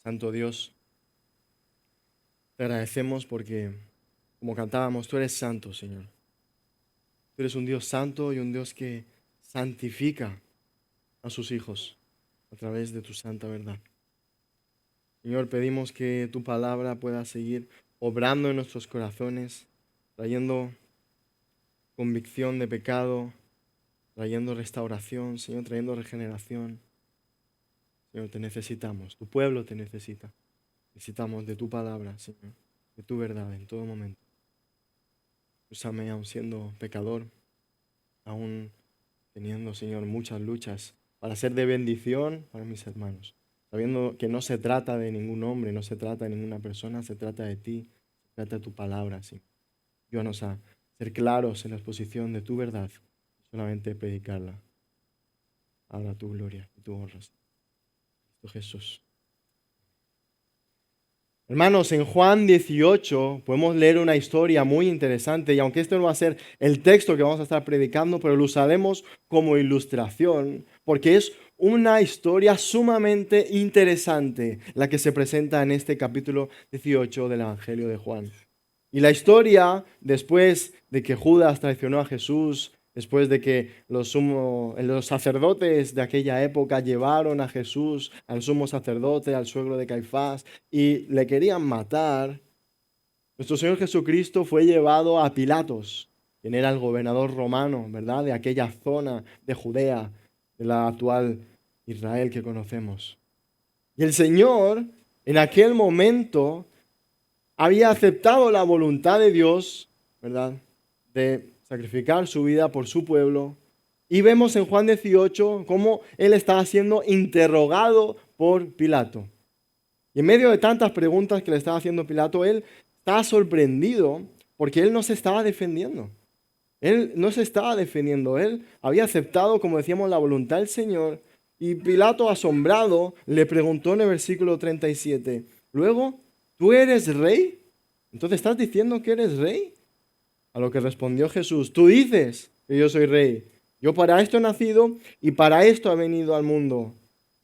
Santo Dios, te agradecemos porque, como cantábamos, tú eres santo, Señor. Tú eres un Dios santo y un Dios que santifica a sus hijos a través de tu santa verdad. Señor, pedimos que tu palabra pueda seguir obrando en nuestros corazones, trayendo convicción de pecado, trayendo restauración, Señor, trayendo regeneración. Señor, te necesitamos, tu pueblo te necesita. Necesitamos de tu palabra, Señor, de tu verdad en todo momento. Úsame aún siendo pecador, aún teniendo, Señor, muchas luchas para ser de bendición para mis hermanos. Sabiendo que no se trata de ningún hombre, no se trata de ninguna persona, se trata de ti, se trata de tu palabra, Señor. Ayúdanos a ser claros en la exposición de tu verdad, solamente predicarla. Habla tu gloria y tu honra, Señor. Cristo Jesús. Hermanos, en Juan 18 podemos leer una historia muy interesante y aunque este no va a ser el texto que vamos a estar predicando, pero lo usaremos como ilustración porque es una historia sumamente interesante la que se presenta en este capítulo 18 del Evangelio de Juan. Y la historia, después de que Judas traicionó a Jesús, después de que los sacerdotes de aquella época llevaron a Jesús, al sumo sacerdote, al suegro de Caifás, y le querían matar, nuestro Señor Jesucristo fue llevado a Pilatos, quien era el gobernador romano, ¿verdad? De aquella zona de Judea, de la actual Israel que conocemos. Y el Señor, en aquel momento, había aceptado la voluntad de Dios, ¿verdad?, de sacrificar su vida por su pueblo. Y vemos en Juan 18 cómo él estaba siendo interrogado por Pilato. Y en medio de tantas preguntas que le estaba haciendo Pilato, él estaba sorprendido porque él no se estaba defendiendo. Él no se estaba defendiendo. Él había aceptado, como decíamos, la voluntad del Señor. Y Pilato, asombrado, le preguntó en el versículo 37, luego, ¿tú eres rey? Entonces, ¿estás diciendo que eres rey? A lo que respondió Jesús, tú dices que yo soy rey. Yo para esto he nacido y para esto he venido al mundo.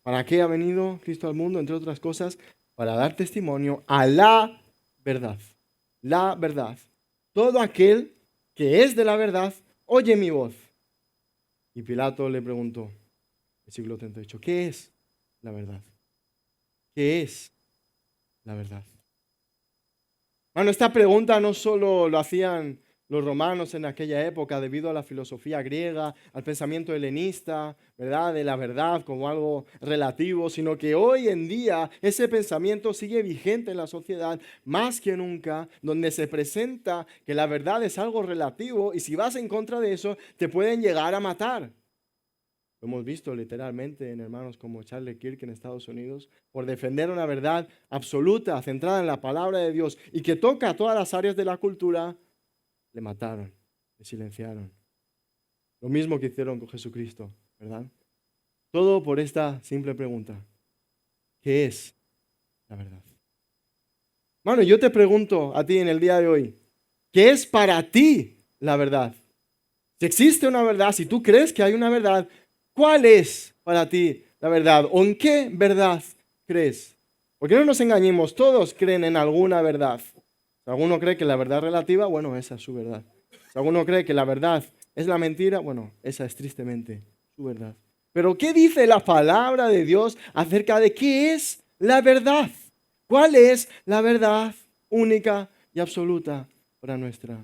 ¿Para qué ha venido Cristo al mundo? Entre otras cosas, para dar testimonio a la verdad. La verdad. Todo aquel que es de la verdad, oye mi voz. Y Pilato le preguntó, versículo 38, ¿qué es la verdad? ¿Qué es la verdad? Bueno, esta pregunta no solo lo hacían los romanos en aquella época debido a la filosofía griega, al pensamiento helenista, ¿verdad?, de la verdad como algo relativo, sino que hoy en día ese pensamiento sigue vigente en la sociedad más que nunca, donde se presenta que la verdad es algo relativo y si vas en contra de eso te pueden llegar a matar. Lo hemos visto literalmente en hermanos como Charles Kirk en Estados Unidos, por defender una verdad absoluta, centrada en la palabra de Dios y que toca todas las áreas de la cultura, le mataron, le silenciaron. Lo mismo que hicieron con Jesucristo, ¿verdad? Todo por esta simple pregunta. ¿Qué es la verdad? Bueno, yo te pregunto a ti en el día de hoy, ¿qué es para ti la verdad? Si existe una verdad, si tú crees que hay una verdad, ¿cuál es para ti la verdad? ¿O en qué verdad crees? Porque no nos engañemos, todos creen en alguna verdad. Si alguno cree que la verdad es relativa, bueno, esa es su verdad. Si alguno cree que la verdad es la mentira, bueno, esa es tristemente su verdad. Pero ¿qué dice la palabra de Dios acerca de qué es la verdad? ¿Cuál es la verdad única y absoluta para nuestra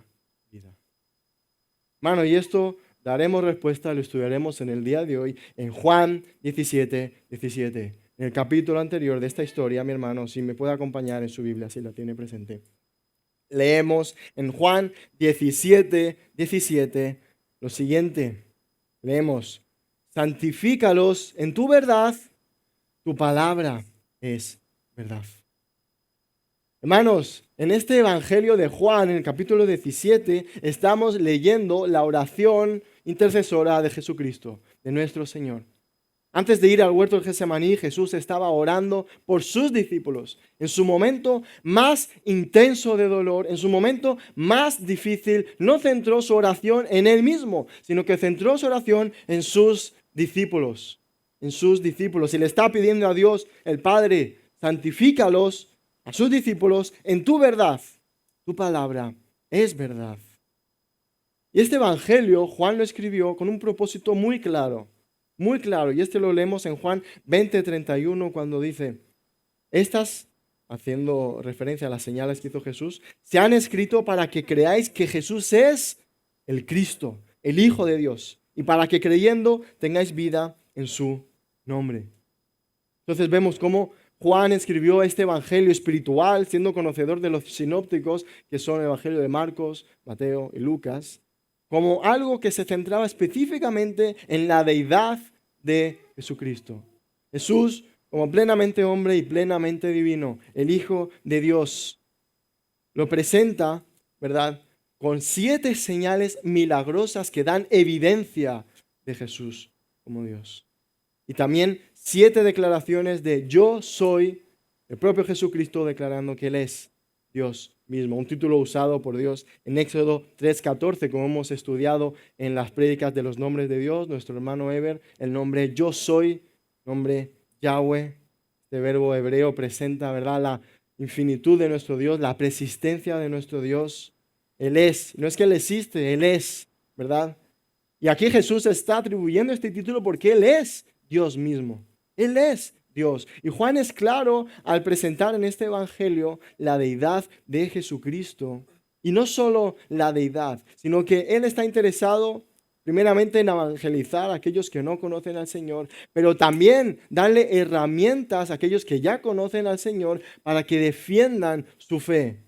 vida? Mano, y esto daremos respuesta, lo estudiaremos en el día de hoy en Juan 17. En el capítulo anterior de esta historia, mi hermano, si me puede acompañar en su Biblia, si la tiene presente. Leemos en Juan 17 lo siguiente. Leemos, santifícalos en tu verdad, tu palabra es verdad. Hermanos, en este Evangelio de Juan, en el capítulo 17, estamos leyendo la oración intercesora de Jesucristo, de nuestro Señor. Antes de ir al huerto de Getsemaní, Jesús estaba orando por sus discípulos en su momento más intenso de dolor, en su momento más difícil. No centró su oración en él mismo, sino que centró su oración en sus discípulos. En sus discípulos. Y le está pidiendo a Dios, el Padre, santifícalos a sus discípulos en tu verdad. Tu palabra es verdad. Y este evangelio Juan lo escribió con un propósito muy claro, y este lo leemos en Juan 20:31 cuando dice, estas, haciendo referencia a las señales que hizo Jesús, se han escrito para que creáis que Jesús es el Cristo, el Hijo de Dios, y para que creyendo tengáis vida en su nombre. Entonces vemos cómo Juan escribió este evangelio espiritual, siendo conocedor de los sinópticos, que son el evangelio de Marcos, Mateo y Lucas, como algo que se centraba específicamente en la deidad de Jesucristo. Jesús, como plenamente hombre y plenamente divino, el Hijo de Dios, lo presenta, ¿verdad?, con 7 señales milagrosas que dan evidencia de Jesús como Dios. Y también 7 declaraciones de yo soy, el propio Jesucristo declarando que Él es Dios mismo. Un título usado por Dios en Éxodo 3:14, como hemos estudiado en las prédicas de los nombres de Dios, nuestro hermano Eber, el nombre yo soy, nombre Yahweh. Este verbo hebreo presenta, ¿verdad?, la infinitud de nuestro Dios, la persistencia de nuestro Dios. Él es, no es que Él existe, Él es, ¿verdad? Y aquí Jesús está atribuyendo este título porque Él es Dios mismo. Él es Dios. Y Juan es claro al presentar en este evangelio la deidad de Jesucristo. Y no solo la deidad, sino que Él está interesado primeramente en evangelizar a aquellos que no conocen al Señor, pero también darle herramientas a aquellos que ya conocen al Señor para que defiendan su fe.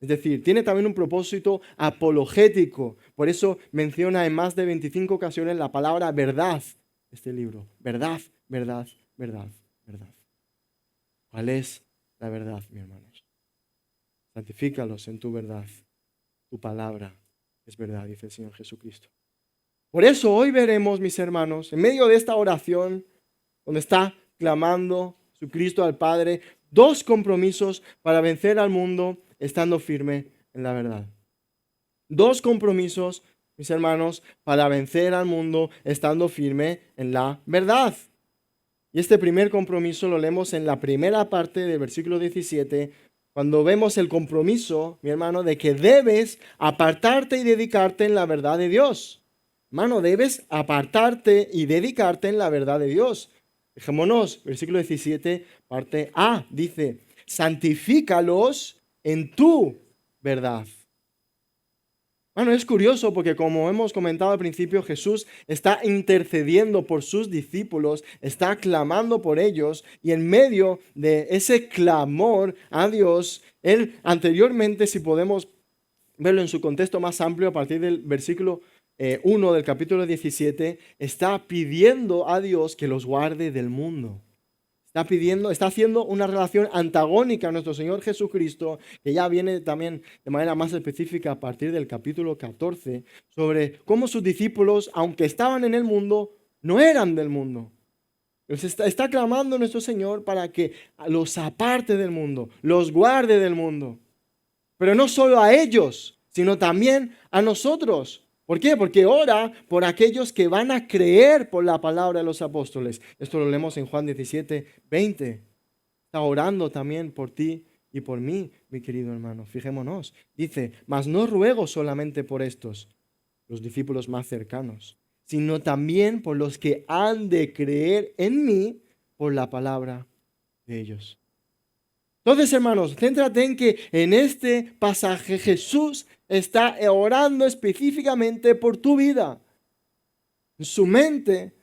Es decir, tiene también un propósito apologético. Por eso menciona en más de 25 ocasiones la palabra verdad, este libro. Verdad, verdad, verdad, verdad. ¿Cuál es la verdad, mis hermanos? Santifícalos en tu verdad. Tu palabra es verdad, dice el Señor Jesucristo. Por eso hoy veremos, mis hermanos, en medio de esta oración, donde está clamando su Cristo al Padre, 2 compromisos para vencer al mundo estando firme en la verdad. 2 compromisos, mis hermanos, para vencer al mundo estando firme en la verdad. Y este primer compromiso lo leemos en la primera parte del versículo 17, cuando vemos el compromiso, mi hermano, de que debes apartarte y dedicarte en la verdad de Dios. Hermano, debes apartarte y dedicarte en la verdad de Dios. Fijémonos, versículo 17, parte A, dice, santifícalos en tu verdad. Bueno, es curioso porque como hemos comentado al principio, Jesús está intercediendo por sus discípulos, está clamando por ellos y en medio de ese clamor a Dios, Él anteriormente, si podemos verlo en su contexto más amplio a partir del versículo 1 del capítulo 17, está pidiendo a Dios que los guarde del mundo. Está haciendo una relación antagónica a nuestro Señor Jesucristo, que ya viene también de manera más específica a partir del capítulo 14, sobre cómo sus discípulos, aunque estaban en el mundo, no eran del mundo. Está clamando nuestro Señor para que los aparte del mundo, los guarde del mundo. Pero no solo a ellos, sino también a nosotros. ¿Por qué? Porque ora por aquellos que van a creer por la palabra de los apóstoles. Esto lo leemos en Juan 17:20. Está orando también por ti y por mí, mi querido hermano. Fijémonos. Dice, mas no ruego solamente por estos, los discípulos más cercanos, sino también por los que han de creer en mí por la palabra de ellos. Entonces, hermanos, céntrate en que en este pasaje Jesús está orando específicamente por tu vida. En su mente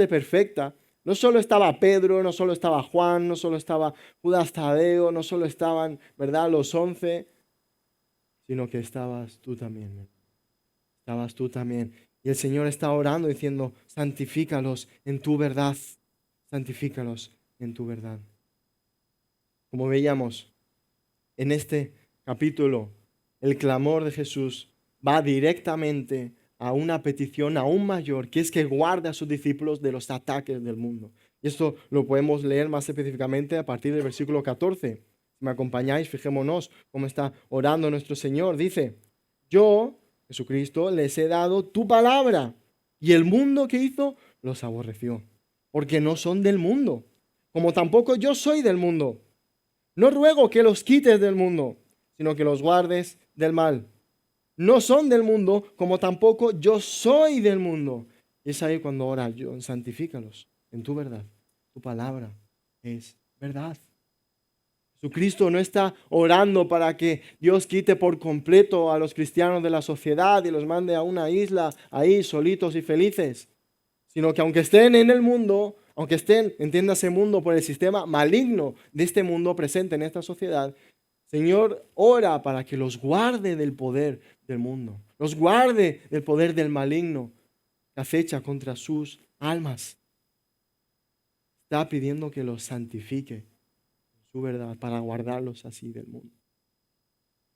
perfecta, no solo estaba Pedro, no solo estaba Juan, no solo estaba Judas Tadeo, no solo estaban, ¿verdad?, los 11, sino que estabas tú también. Estabas tú también. Y el Señor está orando diciendo, santifícalos en tu verdad. Santifícalos en tu verdad. Como veíamos en este capítulo, el clamor de Jesús va directamente a una petición aún mayor, que es que guarde a sus discípulos de los ataques del mundo. Y esto lo podemos leer más específicamente a partir del versículo 14. Si me acompañáis, fijémonos cómo está orando nuestro Señor. Dice, yo, Jesucristo, les he dado tu palabra, y el mundo que hizo los aborreció, porque no son del mundo, como tampoco yo soy del mundo. No ruego que los quites del mundo, sino que los guardes del mal. No son del mundo, como tampoco yo soy del mundo. Y es ahí cuando ora yo, santifícalos en tu verdad. Tu palabra es verdad. Jesucristo no está orando para que Dios quite por completo a los cristianos de la sociedad y los mande a una isla ahí solitos y felices, sino que aunque estén en el mundo, aunque estén, entiéndase mundo, por el sistema maligno de este mundo presente en esta sociedad, Señor ora para que los guarde del poder del mundo, los guarde del poder del maligno que acecha contra sus almas. Está pidiendo que los santifique su verdad para guardarlos así del mundo.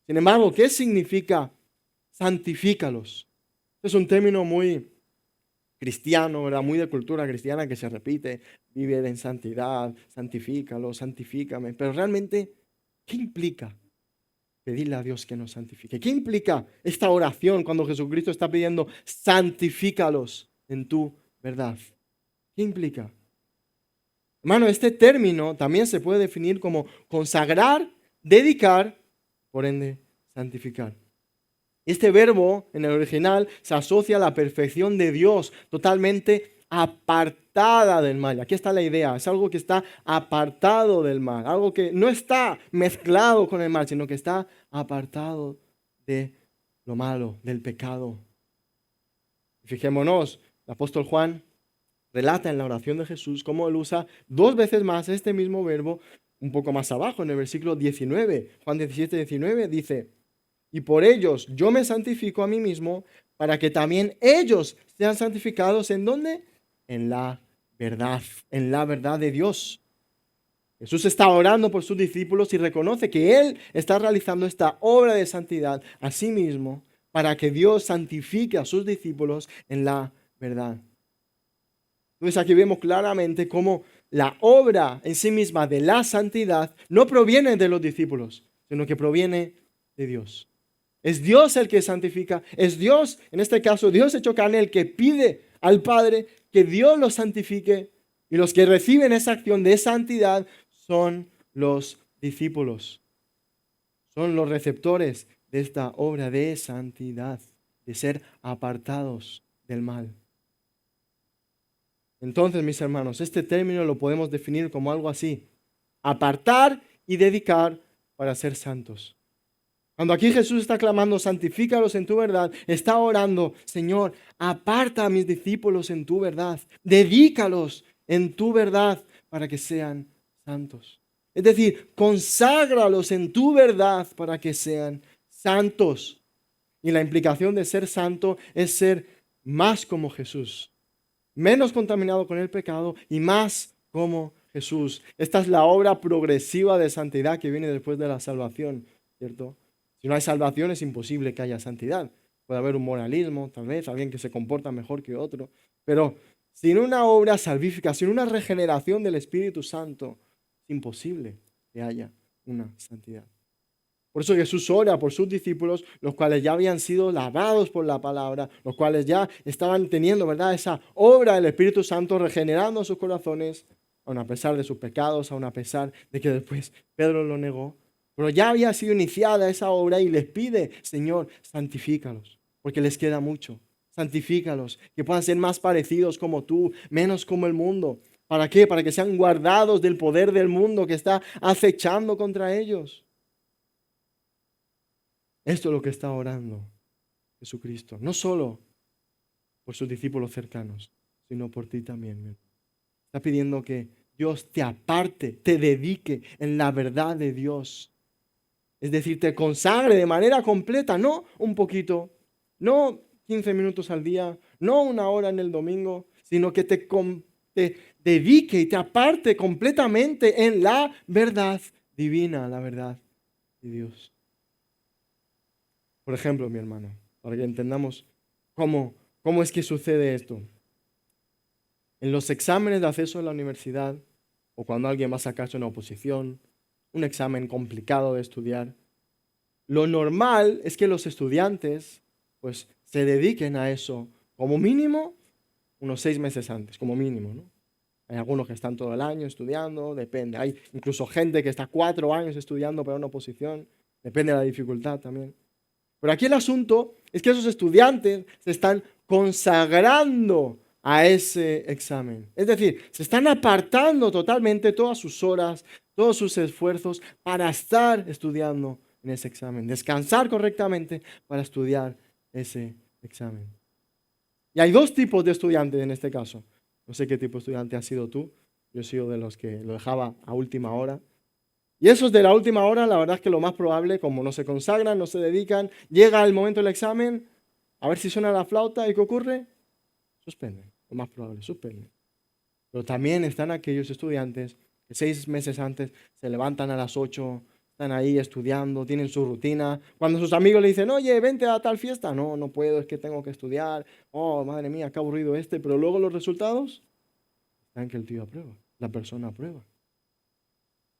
Sin embargo, ¿qué significa santifícalos? Es un término muy cristiano, ¿verdad? Muy de cultura cristiana que se repite, vive en santidad, santifícalo, santifícame. Pero realmente, ¿qué implica pedirle a Dios que nos santifique? ¿Qué implica esta oración cuando Jesucristo está pidiendo santifícalos en tu verdad? ¿Qué implica? Hermano, este término también se puede definir como consagrar, dedicar, por ende, santificar. Este verbo en el original se asocia a la perfección de Dios, totalmente apartada del mal. Aquí está la idea, es algo que está apartado del mal, algo que no está mezclado con el mal, sino que está apartado de lo malo, del pecado. Fijémonos, el apóstol Juan relata en la oración de Jesús cómo él usa dos veces más este mismo verbo, un poco más abajo, en el versículo 19. Juan 17, 19 dice: y por ellos yo me santifico a mí mismo, para que también ellos sean santificados. ¿En dónde? En la verdad de Dios. Jesús está orando por sus discípulos y reconoce que Él está realizando esta obra de santidad a sí mismo, para que Dios santifique a sus discípulos en la verdad. Entonces aquí vemos claramente cómo la obra en sí misma de la santidad no proviene de los discípulos, sino que proviene de Dios. Es Dios el que santifica, es Dios, en este caso Dios hecho carne, el que pide al Padre que Dios los santifique, y los que reciben esa acción de santidad son los discípulos, son los receptores de esta obra de santidad, de ser apartados del mal. Entonces, mis hermanos, este término lo podemos definir como algo así: apartar y dedicar para ser santos. Cuando aquí Jesús está clamando, santifícalos en tu verdad, está orando: Señor, aparta a mis discípulos en tu verdad, dedícalos en tu verdad para que sean santos. Es decir, conságralos en tu verdad para que sean santos. Y la implicación de ser santo es ser más como Jesús, menos contaminado con el pecado y más como Jesús. Esta es la obra progresiva de santidad que viene después de la salvación, ¿cierto? Si no hay salvación, es imposible que haya santidad. Puede haber un moralismo, tal vez, alguien que se comporta mejor que otro. Pero sin una obra salvífica, sin una regeneración del Espíritu Santo, es imposible que haya una santidad. Por eso Jesús ora por sus discípulos, los cuales ya habían sido lavados por la palabra, los cuales ya estaban teniendo, ¿verdad?, esa obra del Espíritu Santo regenerando sus corazones, aun a pesar de sus pecados, aun a pesar de que después Pedro lo negó. Pero ya había sido iniciada esa obra y les pide: Señor, santifícalos, porque les queda mucho. Santifícalos, que puedan ser más parecidos como tú, menos como el mundo. ¿Para qué? Para que sean guardados del poder del mundo que está acechando contra ellos. Esto es lo que está orando Jesucristo, no solo por sus discípulos cercanos, sino por ti también. Está pidiendo que Dios te aparte, te dedique en la verdad de Dios. Es decir, te consagre de manera completa, no un poquito, no 15 minutos al día, no una hora en el domingo, sino que te dedique y te aparte completamente en la verdad divina, la verdad de Dios. Por ejemplo, mi hermano, para que entendamos cómo es que sucede esto. En los exámenes de acceso a la universidad, o cuando alguien va a sacarse una oposición, un examen complicado de estudiar, lo normal es que los estudiantes pues se dediquen a eso como mínimo unos 6 meses antes, como mínimo, ¿no? Hay algunos que están todo el año estudiando, depende. Hay incluso gente que está 4 años estudiando para una oposición, depende de la dificultad también. Pero aquí el asunto es que esos estudiantes se están consagrando a ese examen. Es decir, se están apartando totalmente todas sus horas, todos sus esfuerzos para estar estudiando en ese examen, descansar correctamente para estudiar ese examen. Y hay dos tipos de estudiantes en este caso. No sé qué tipo de estudiante has sido tú. Yo he sido de los que lo dejaba a última hora. Y esos de la última hora, la verdad es que lo más probable, como no se consagran, no se dedican, llega el momento del examen, a ver si suena la flauta y ¿qué ocurre? Suspenden, lo más probable, suspenden. Pero también están aquellos estudiantes que 6 meses antes se levantan a las 8, están ahí estudiando, tienen su rutina. Cuando sus amigos le dicen, oye, vente a tal fiesta, no, no puedo, es que tengo que estudiar. Oh, madre mía, qué aburrido este. Pero luego los resultados, están que el tío aprueba, la persona aprueba.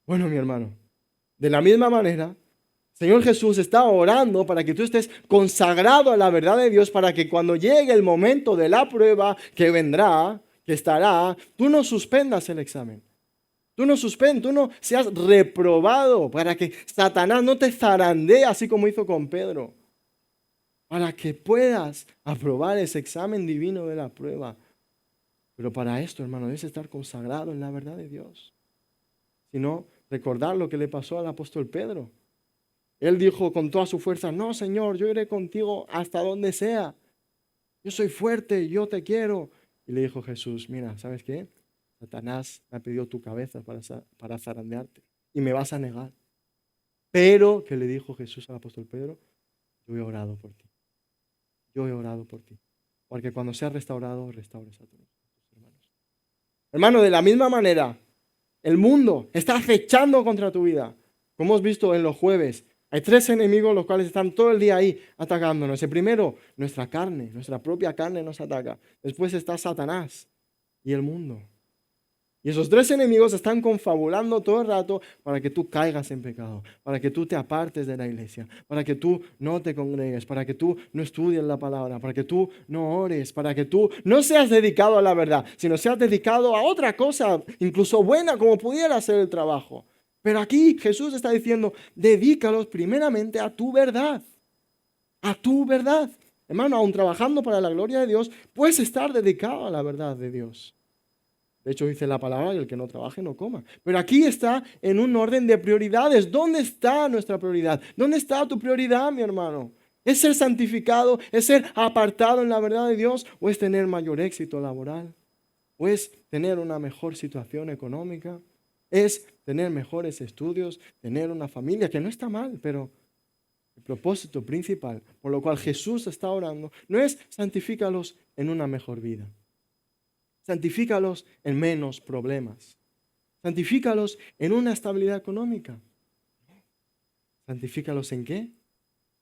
Bueno, mi hermano, de la misma manera, Señor Jesús está orando para que tú estés consagrado a la verdad de Dios, para que cuando llegue el momento de la prueba que vendrá, que estará, tú no suspendas el examen. Tú no seas reprobado, para que Satanás no te zarandee así como hizo con Pedro, para que puedas aprobar ese examen divino de la prueba. Pero para esto, hermano, debes estar consagrado en la verdad de Dios. Si no, recordar lo que le pasó al apóstol Pedro. Él dijo con toda su fuerza, no, Señor, yo iré contigo hasta donde sea. Yo soy fuerte, yo te quiero. Y le dijo Jesús, mira, ¿sabes qué? Satanás me ha pedido tu cabeza para zarandearte y me vas a negar. Pero, ¿qué le dijo Jesús al apóstol Pedro? Yo he orado por ti. Yo he orado por ti. Porque cuando seas restaurado, restaures a tus hermanos. Hermano, de la misma manera, el mundo está acechando contra tu vida. Como hemos visto en los jueves, hay 3 enemigos los cuales están todo el día ahí atacándonos. El primero, nuestra carne, nuestra propia carne nos ataca. Después está Satanás y el mundo. Y esos 3 enemigos están confabulando todo el rato para que tú caigas en pecado, para que tú te apartes de la iglesia, para que tú no te congregues, para que tú no estudies la palabra, para que tú no ores, para que tú no seas dedicado a la verdad, sino seas dedicado a otra cosa, incluso buena, como pudiera ser el trabajo. Pero aquí Jesús está diciendo, dedícalos primeramente a tu verdad, a tu verdad. Hermano, aun trabajando para la gloria de Dios, puedes estar dedicado a la verdad de Dios. De hecho, dice la palabra, el que no trabaje no coma. Pero aquí está en un orden de prioridades. ¿Dónde está nuestra prioridad? ¿Dónde está tu prioridad, mi hermano? ¿Es ser santificado? ¿Es ser apartado en la verdad de Dios? ¿O es tener mayor éxito laboral? ¿O es tener una mejor situación económica? ¿Es tener mejores estudios? ¿Tener una familia? Que no está mal, pero el propósito principal por lo cual Jesús está orando no es santifícalos en una mejor vida. Santifícalos en menos problemas. Santifícalos en una estabilidad económica. ¿Santifícalos en qué?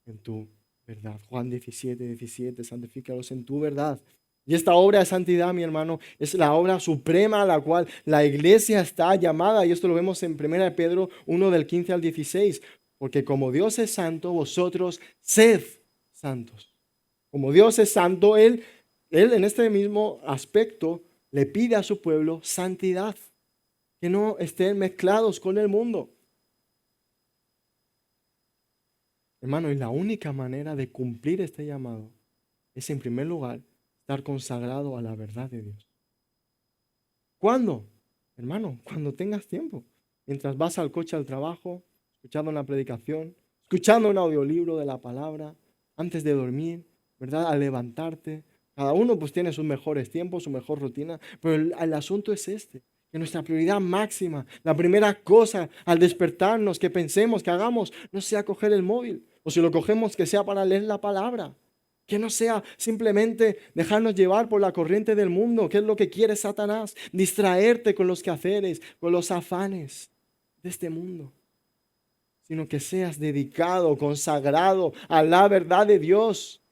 En tu verdad. Juan 17:17, santifícalos en tu verdad. Y esta obra de santidad, mi hermano, es la obra suprema a la cual la iglesia está llamada. Y esto lo vemos en 1 Pedro 1 del 15 al 16. Porque como Dios es santo, vosotros sed santos. Como Dios es santo, Él en este mismo aspecto le pide a su pueblo santidad, que no estén mezclados con el mundo. Hermano, y la única manera de cumplir este llamado es, en primer lugar, estar consagrado a la verdad de Dios. ¿Cuándo? Hermano, cuando tengas tiempo. Mientras vas al coche al trabajo, escuchando una predicación, escuchando un audiolibro de la palabra, antes de dormir, ¿verdad? Al levantarte. Cada uno pues tiene sus mejores tiempos, su mejor rutina, pero el asunto es este, que nuestra prioridad máxima, la primera cosa al despertarnos, que pensemos, que hagamos, no sea coger el móvil, o si lo cogemos, que sea para leer la palabra, que no sea simplemente dejarnos llevar por la corriente del mundo, que es lo que quiere Satanás, distraerte con los quehaceres, con los afanes de este mundo, sino que seas dedicado, consagrado a la verdad de Dios.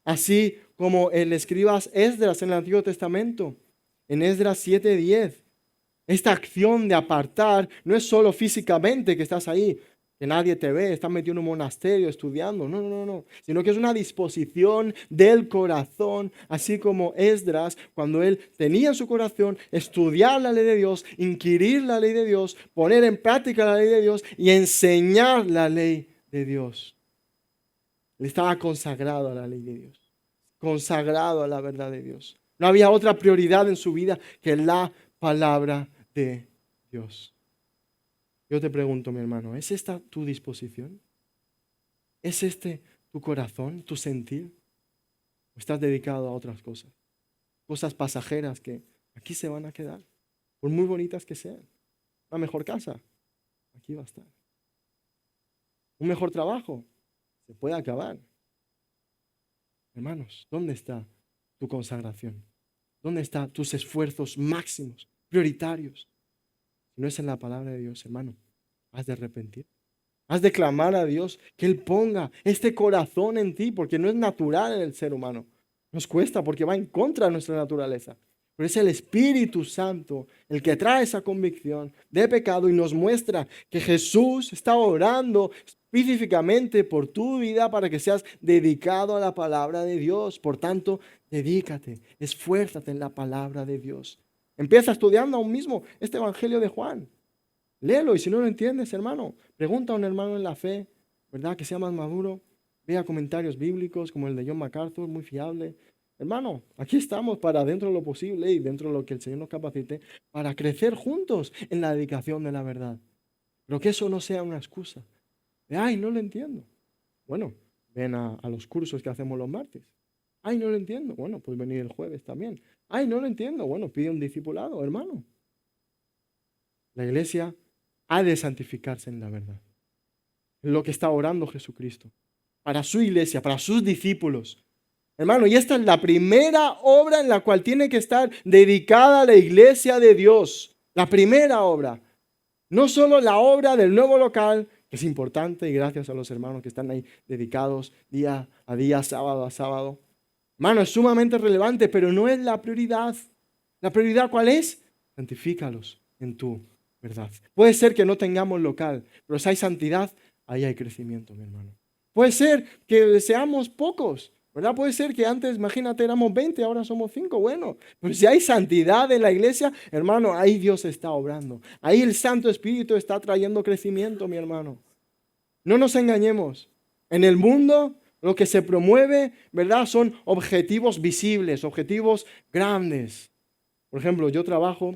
Así como el escriba Esdras en el Antiguo Testamento, en Esdras 7:10. Esta acción de apartar no es solo físicamente que estás ahí, que nadie te ve, estás metido en un monasterio estudiando. No, no, no, no. Sino que es una disposición del corazón, así como Esdras, cuando él tenía en su corazón estudiar la ley de Dios, inquirir la ley de Dios, poner en práctica la ley de Dios y enseñar la ley de Dios. Él estaba consagrado a la ley de Dios, consagrado a la verdad de Dios. No había otra prioridad en su vida que la palabra de Dios. Yo te pregunto, mi hermano, ¿es esta tu disposición? ¿Es este tu corazón, tu sentir? ¿O estás dedicado a otras cosas? Cosas pasajeras que aquí se van a quedar, por muy bonitas que sean. Una mejor casa, aquí va a estar. Un mejor trabajo, se puede acabar. Hermanos, ¿dónde está tu consagración? ¿Dónde están tus esfuerzos máximos, prioritarios? Si no es en la palabra de Dios, hermano, has de arrepentir. Has de clamar a Dios que Él ponga este corazón en ti, porque no es natural en el ser humano. Nos cuesta porque va en contra de nuestra naturaleza. Pero es el Espíritu Santo el que trae esa convicción de pecado y nos muestra que Jesús está orando específicamente por tu vida para que seas dedicado a la palabra de Dios. Por tanto, dedícate, esfuérzate en la palabra de Dios. Empieza estudiando aún mismo este Evangelio de Juan. Léelo y si no lo entiendes, hermano, pregunta a un hermano en la fe, ¿verdad? Que sea más maduro. Vea comentarios bíblicos como el de John MacArthur, muy fiable. Hermano, aquí estamos para dentro de lo posible y dentro de lo que el Señor nos capacite, para crecer juntos en la dedicación de la verdad. Pero que eso no sea una excusa. Ay, no lo entiendo. Bueno, ven a los cursos que hacemos los martes. Ay, no lo entiendo. Bueno, pues venir el jueves también. Ay, no lo entiendo. Bueno, pide un discipulado, hermano. La iglesia ha de santificarse en la verdad. Es lo que está orando Jesucristo. Para su iglesia, para sus discípulos. Hermano, y esta es la primera obra en la cual tiene que estar dedicada la iglesia de Dios. La primera obra. No solo la obra del nuevo local, que es importante y gracias a los hermanos que están ahí dedicados día a día, sábado a sábado. Hermano, es sumamente relevante, pero no es la prioridad. ¿La prioridad cuál es? Santifícalos en tu verdad. Puede ser que no tengamos local, pero si hay santidad, ahí hay crecimiento, mi hermano. Puede ser que seamos pocos, ¿verdad? Puede ser que antes, imagínate, éramos 20, ahora somos 5. Bueno, pero si hay santidad en la iglesia, hermano, ahí Dios está obrando. Ahí el Santo Espíritu está trayendo crecimiento, mi hermano. No nos engañemos. En el mundo lo que se promueve, ¿verdad? Son objetivos visibles, objetivos grandes. Por ejemplo, yo trabajo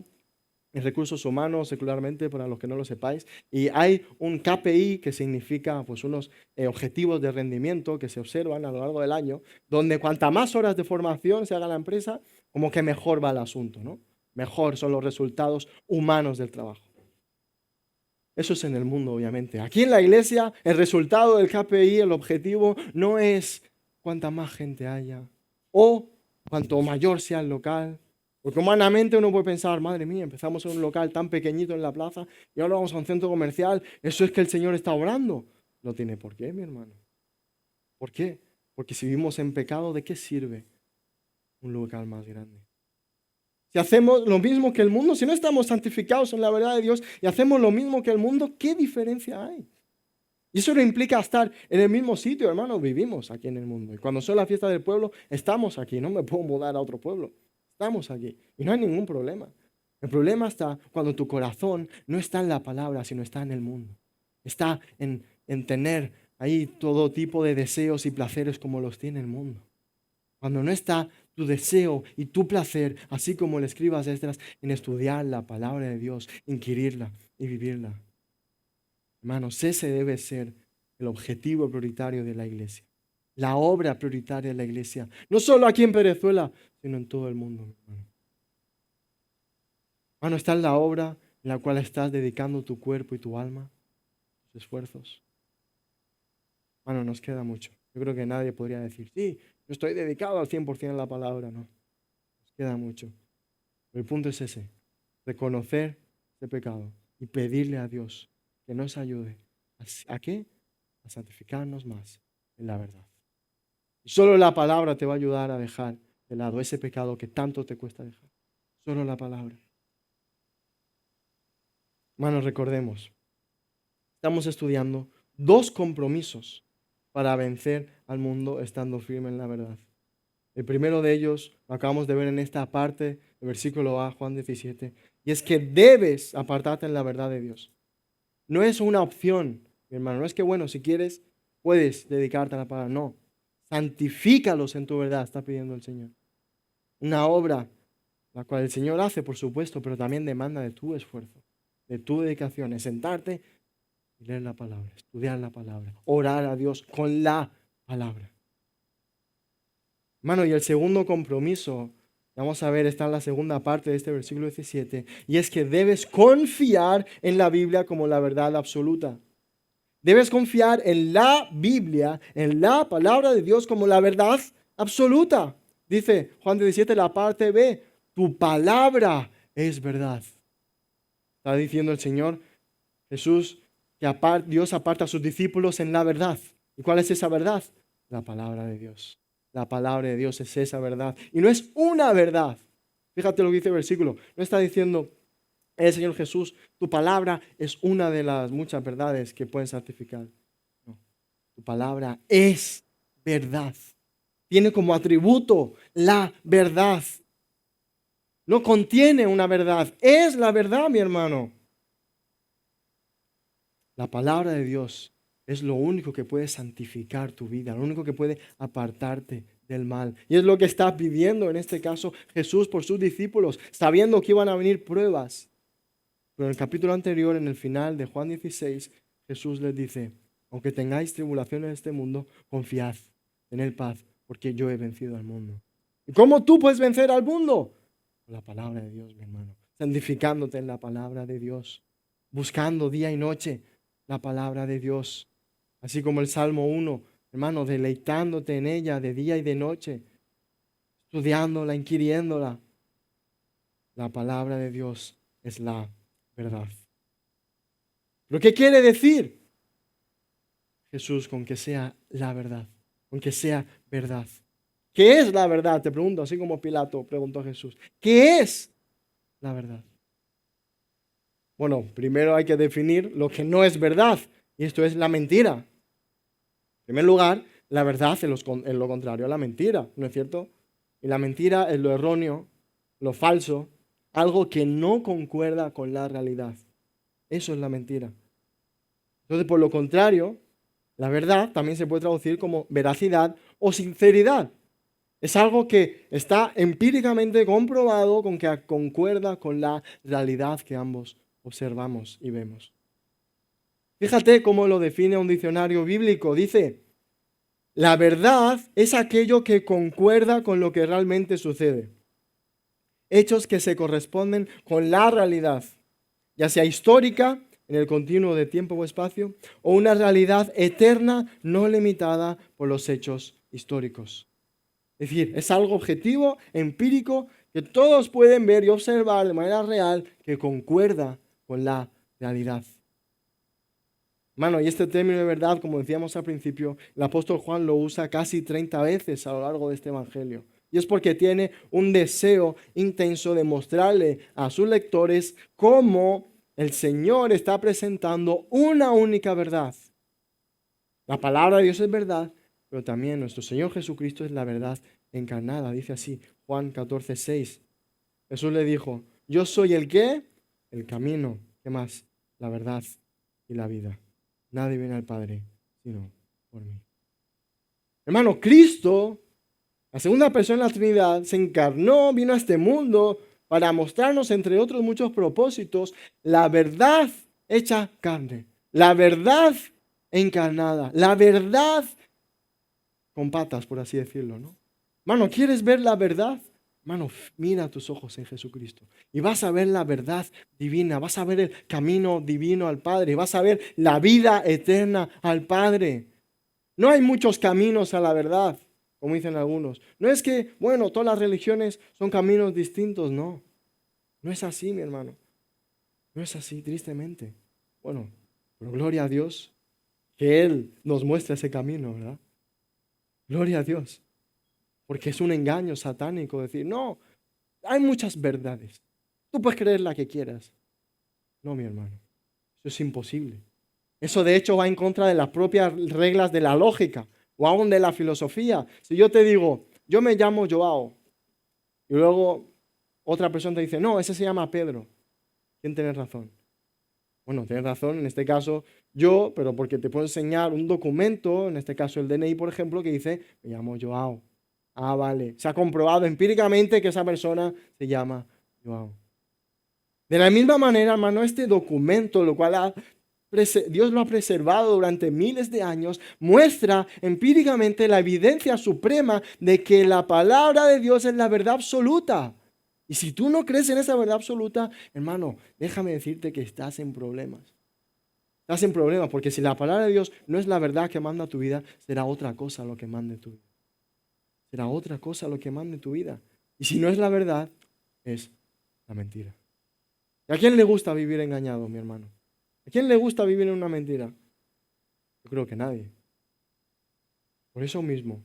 en recursos humanos secularmente, para los que no lo sepáis, y hay un KPI que significa pues unos objetivos de rendimiento que se observan a lo largo del año, donde cuanta más horas de formación se haga en la empresa, como que mejor va el asunto, ¿no? Mejor son los resultados humanos del trabajo. Eso es en el mundo, obviamente. Aquí en la iglesia, el resultado del KPI, el objetivo, no es cuanta más gente haya o cuanto mayor sea el local. Porque humanamente uno puede pensar, madre mía, empezamos en un local tan pequeñito en la plaza y ahora vamos a un centro comercial. Eso es que el Señor está obrando. No tiene por qué, mi hermano. ¿Por qué? Porque si vivimos en pecado, ¿de qué sirve un local más grande? Si hacemos lo mismo que el mundo, si no estamos santificados en la verdad de Dios y hacemos lo mismo que el mundo, ¿qué diferencia hay? Y eso no implica estar en el mismo sitio, hermano. Vivimos aquí en el mundo. Y cuando son las fiestas del pueblo, estamos aquí. No me puedo mudar a otro pueblo. Estamos aquí. Y no hay ningún problema. El problema está cuando tu corazón no está en la palabra, sino está en el mundo. Está en tener ahí todo tipo de deseos y placeres como los tiene el mundo. Cuando no está tu deseo y tu placer, así como le escribas Esdras, en estudiar la palabra de Dios, inquirirla y vivirla. Hermanos, ese debe ser el objetivo prioritario de la iglesia. La obra prioritaria de la iglesia. No solo aquí en Venezuela, sino en todo el mundo, hermano. Hermano, está en la obra en la cual estás dedicando tu cuerpo y tu alma, tus esfuerzos. Hermano, nos queda mucho. Yo creo que nadie podría decir, sí, yo estoy dedicado al 100% a la palabra. No, nos queda mucho. Pero el punto es ese, reconocer ese pecado y pedirle a Dios que nos ayude. ¿A qué? A santificarnos más en la verdad. Y solo la palabra te va a ayudar a dejar de lado ese pecado que tanto te cuesta dejar. Solo la palabra. Hermanos, recordemos, estamos estudiando 2 compromisos para vencer al mundo estando firme en la verdad. El primero de ellos lo acabamos de ver en esta parte del versículo A, Juan 17, y es que debes apartarte en la verdad de Dios. No es una opción, mi hermano, no es que, bueno, si quieres, puedes dedicarte a la palabra, no. Santifícalos en tu verdad, está pidiendo el Señor. Una obra la cual el Señor hace, por supuesto, pero también demanda de tu esfuerzo, de tu dedicación, es sentarte y leer la palabra, estudiar la palabra, orar a Dios con la palabra. Hermano, y el segundo compromiso, vamos a ver, está en la segunda parte de este versículo 17, y es que debes confiar en la Biblia como la verdad absoluta. Debes confiar en la Biblia, en la palabra de Dios como la verdad absoluta. Dice Juan 17, la parte B, tu palabra es verdad. Está diciendo el Señor Jesús que Dios aparta a sus discípulos en la verdad. ¿Y cuál es esa verdad? La palabra de Dios. La palabra de Dios es esa verdad. Y no es una verdad. Fíjate lo que dice el versículo. No está diciendo el Señor Jesús, tu palabra es una de las muchas verdades que pueden santificar. No. Tu palabra es verdad. Tiene como atributo la verdad. No contiene una verdad. Es la verdad, mi hermano. La palabra de Dios es lo único que puede santificar tu vida, lo único que puede apartarte del mal. Y es lo que está pidiendo en este caso Jesús por sus discípulos, sabiendo que iban a venir pruebas. Pero en el capítulo anterior, en el final de Juan 16, Jesús les dice, aunque tengáis tribulaciones en este mundo, confiad, tened paz, porque yo he vencido al mundo. ¿Y cómo tú puedes vencer al mundo? Con la palabra de Dios, mi hermano, santificándote en la palabra de Dios, buscando día y noche la palabra de Dios. Así como el Salmo 1, hermano, deleitándote en ella de día y de noche, estudiándola, inquiriéndola. La palabra de Dios es la verdad. ¿Pero qué quiere decir Jesús con que sea la verdad? Con que sea verdad. ¿Qué es la verdad? Te pregunto, así como Pilato preguntó a Jesús. ¿Qué es la verdad? Bueno, primero hay que definir lo que no es verdad, y esto es la mentira. En primer lugar, la verdad es lo contrario a la mentira, ¿no es cierto? Y la mentira es lo erróneo, lo falso, algo que no concuerda con la realidad. Eso es la mentira. Entonces, por lo contrario, la verdad también se puede traducir como veracidad o sinceridad. Es algo que está empíricamente comprobado con que concuerda con la realidad que ambos observamos y vemos. Fíjate cómo lo define un diccionario bíblico. Dice, la verdad es aquello que concuerda con lo que realmente sucede. Hechos que se corresponden con la realidad, ya sea histórica, en el continuo de tiempo o espacio, o una realidad eterna no limitada por los hechos históricos. Es decir, es algo objetivo, empírico, que todos pueden ver y observar de manera real que concuerda con la realidad. Hermano, y este término de verdad, como decíamos al principio, el apóstol Juan lo usa casi 30 veces a lo largo de este evangelio. Y es porque tiene un deseo intenso de mostrarle a sus lectores cómo el Señor está presentando una única verdad. La palabra de Dios es verdad, pero también nuestro Señor Jesucristo es la verdad encarnada. Dice así, Juan 14:6. Jesús le dijo, yo soy el qué, el camino, ¿qué más? La verdad y la vida. Nadie viene al Padre sino por mí. Hermano, Cristo, la segunda persona de la Trinidad, se encarnó, vino a este mundo para mostrarnos, entre otros muchos propósitos, la verdad hecha carne, la verdad encarnada, la verdad con patas, por así decirlo, ¿no? Hermano, ¿quieres ver la verdad? Hermano, mira tus ojos en Jesucristo y vas a ver la verdad divina, vas a ver el camino divino al Padre, vas a ver la vida eterna al Padre. No hay muchos caminos a la verdad, como dicen algunos. No es que, bueno, todas las religiones son caminos distintos, no. No es así, mi hermano. No es así, tristemente. Bueno, pero gloria a Dios que Él nos muestra ese camino, ¿verdad? Gloria a Dios. Porque es un engaño satánico decir, no, hay muchas verdades. Tú puedes creer la que quieras. No, mi hermano, eso es imposible. Eso de hecho va en contra de las propias reglas de la lógica o aún de la filosofía. Si yo te digo, yo me llamo Joao, y luego otra persona te dice, no, ese se llama Pedro, ¿quién tiene razón? Bueno, tienes razón, en este caso yo, pero porque te puedo enseñar un documento, en este caso el DNI, por ejemplo, que dice, me llamo Joao. Ah, vale. Se ha comprobado empíricamente que esa persona se llama Joao. De la misma manera, hermano, este documento, lo cual Dios lo ha preservado durante miles de años, muestra empíricamente la evidencia suprema de que la palabra de Dios es la verdad absoluta. Y si tú no crees en esa verdad absoluta, hermano, déjame decirte que estás en problemas. Estás en problemas porque si la palabra de Dios no es la verdad que manda tu vida, será otra cosa lo que mande tu vida. Será otra cosa lo que mande tu vida. Y si no es la verdad, es la mentira. ¿Y a quién le gusta vivir engañado, mi hermano? ¿A quién le gusta vivir en una mentira? Yo creo que nadie. Por eso mismo,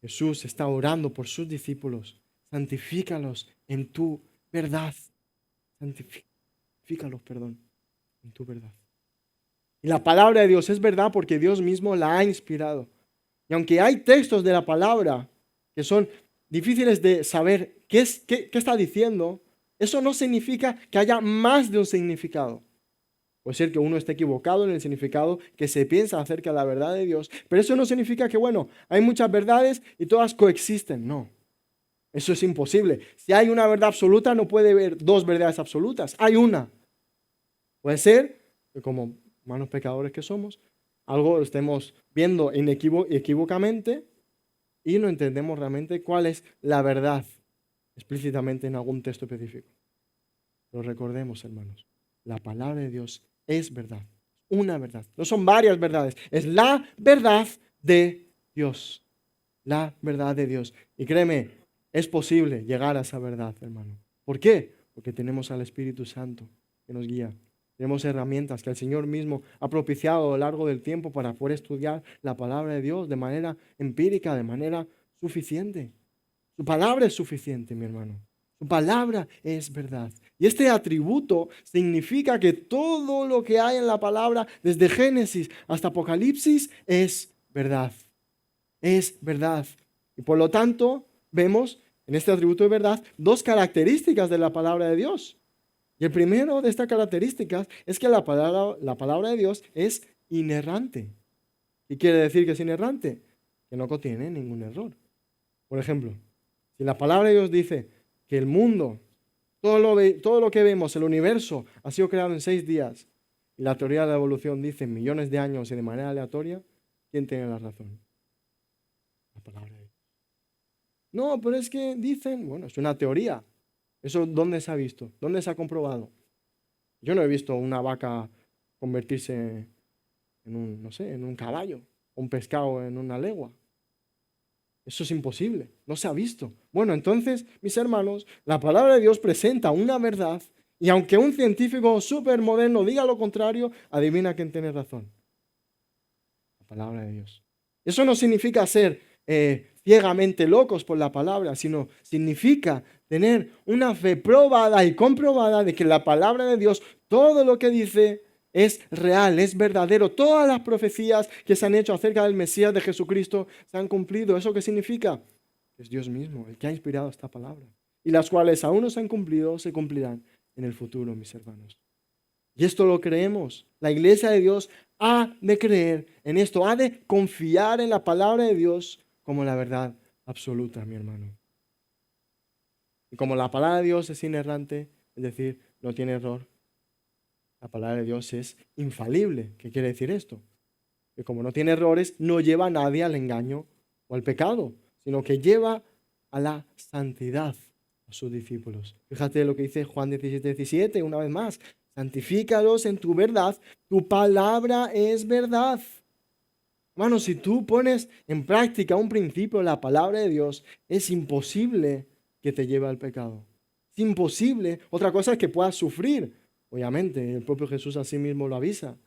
Jesús está orando por sus discípulos. Santifícalos en tu verdad. Santifícalos, perdón, en tu verdad. Y la palabra de Dios es verdad porque Dios mismo la ha inspirado. Y aunque hay textos de la palabra que son difíciles de saber qué está diciendo, eso no significa que haya más de un significado. Puede ser que uno esté equivocado en el significado que se piensa acerca de la verdad de Dios, pero eso no significa que, bueno, hay muchas verdades y todas coexisten. No, eso es imposible. Si hay una verdad absoluta, no puede haber dos verdades absolutas. Hay una. Puede ser que como humanos pecadores que somos, algo lo estemos viendo equívocamente y no entendemos realmente cuál es la verdad explícitamente en algún texto específico. Pero recordemos, hermanos, la palabra de Dios es verdad, una verdad. No son varias verdades, es la verdad de Dios, la verdad de Dios. Y créeme, es posible llegar a esa verdad, hermano. ¿Por qué? Porque tenemos al Espíritu Santo que nos guía. Tenemos herramientas que el Señor mismo ha propiciado a lo largo del tiempo para poder estudiar la palabra de Dios de manera empírica, de manera suficiente. Su palabra es suficiente, mi hermano. Su palabra es verdad. Y este atributo significa que todo lo que hay en la palabra, desde Génesis hasta Apocalipsis, es verdad. Es verdad. Y por lo tanto, vemos en este atributo de verdad dos características de la palabra de Dios. Y el primero de estas características es que la palabra de Dios es inerrante. ¿Qué quiere decir que es inerrante? Que no contiene ningún error. Por ejemplo, si la palabra de Dios dice que el mundo, todo lo que vemos, el universo, ha sido creado en 6 días, y la teoría de la evolución dice en millones de años y de manera aleatoria, ¿quién tiene la razón? La palabra de Dios. No, pero es que dicen, bueno, es una teoría. ¿Eso dónde se ha visto? ¿Dónde se ha comprobado? Yo no he visto una vaca convertirse en un, no sé, en un caballo, un pescado en una legua. Eso es imposible, no se ha visto. Bueno, entonces, mis hermanos, la palabra de Dios presenta una verdad y aunque un científico súper moderno diga lo contrario, adivina quién tiene razón. La palabra de Dios. Eso no significa ser ciegamente locos por la palabra, sino significa tener una fe probada y comprobada de que la palabra de Dios, todo lo que dice, es real, es verdadero. Todas las profecías que se han hecho acerca del Mesías de Jesucristo se han cumplido. ¿Eso qué significa? Es Dios mismo el que ha inspirado esta palabra. Y las cuales aún no se han cumplido, se cumplirán en el futuro, mis hermanos. Y esto lo creemos. La iglesia de Dios ha de creer en esto, ha de confiar en la palabra de Dios como la verdad absoluta, mi hermano. Y como la palabra de Dios es inerrante, es decir, no tiene error, la palabra de Dios es infalible. ¿Qué quiere decir esto? Que como no tiene errores, no lleva a nadie al engaño o al pecado, sino que lleva a la santidad a sus discípulos. Fíjate lo que dice Juan 17:17, una vez más. Santifícalos en tu verdad, tu palabra es verdad. Hermano, si tú pones en práctica un principio, la palabra de Dios, es imposible que te lleve al pecado. Es imposible. Otra cosa es que puedas sufrir. Obviamente, el propio Jesús así mismo lo avisa.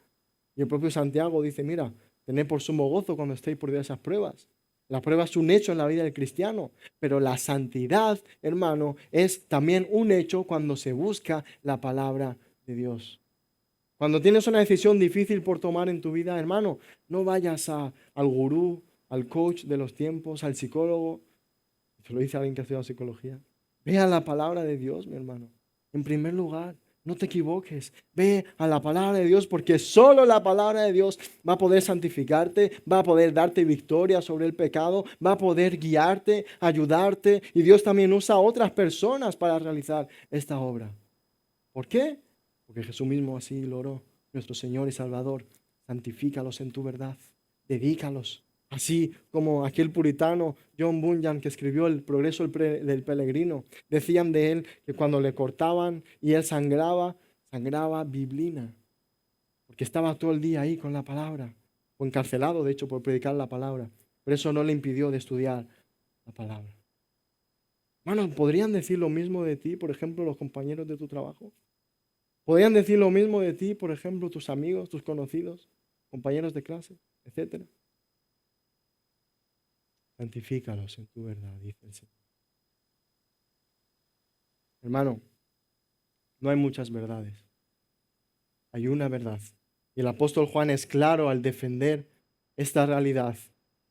Y el propio Santiago dice, mira, tened por sumo gozo cuando estéis por diversas pruebas. La prueba es un hecho en la vida del cristiano, pero la santidad, hermano, es también un hecho cuando se busca la palabra de Dios. Cuando tienes una decisión difícil por tomar en tu vida, hermano, no vayas al gurú, al coach de los tiempos, al psicólogo. Se lo dice alguien que ha estudiado psicología. Ve a la palabra de Dios, mi hermano. En primer lugar, no te equivoques. Ve a la palabra de Dios porque solo la palabra de Dios va a poder santificarte, va a poder darte victoria sobre el pecado, va a poder guiarte, ayudarte. Y Dios también usa a otras personas para realizar esta obra. ¿Por qué? Porque Jesús mismo así lo oró, nuestro Señor y Salvador. Santifícalos en tu verdad, dedícalos. Así como aquel puritano John Bunyan que escribió El progreso del peregrino, decían de él que cuando le cortaban y él sangraba, sangraba biblina, porque estaba todo el día ahí con la palabra, o encarcelado de hecho por predicar la palabra, pero eso no le impidió de estudiar la palabra. Hermano, ¿podrían decir lo mismo de ti, por ejemplo, los compañeros de tu trabajo? ¿Podrían decir lo mismo de ti, por ejemplo, tus amigos, tus conocidos, compañeros de clase, etcétera? Santifícalos en tu verdad, dice el Señor. Hermano, no hay muchas verdades. Hay una verdad. Y el apóstol Juan es claro al defender esta realidad,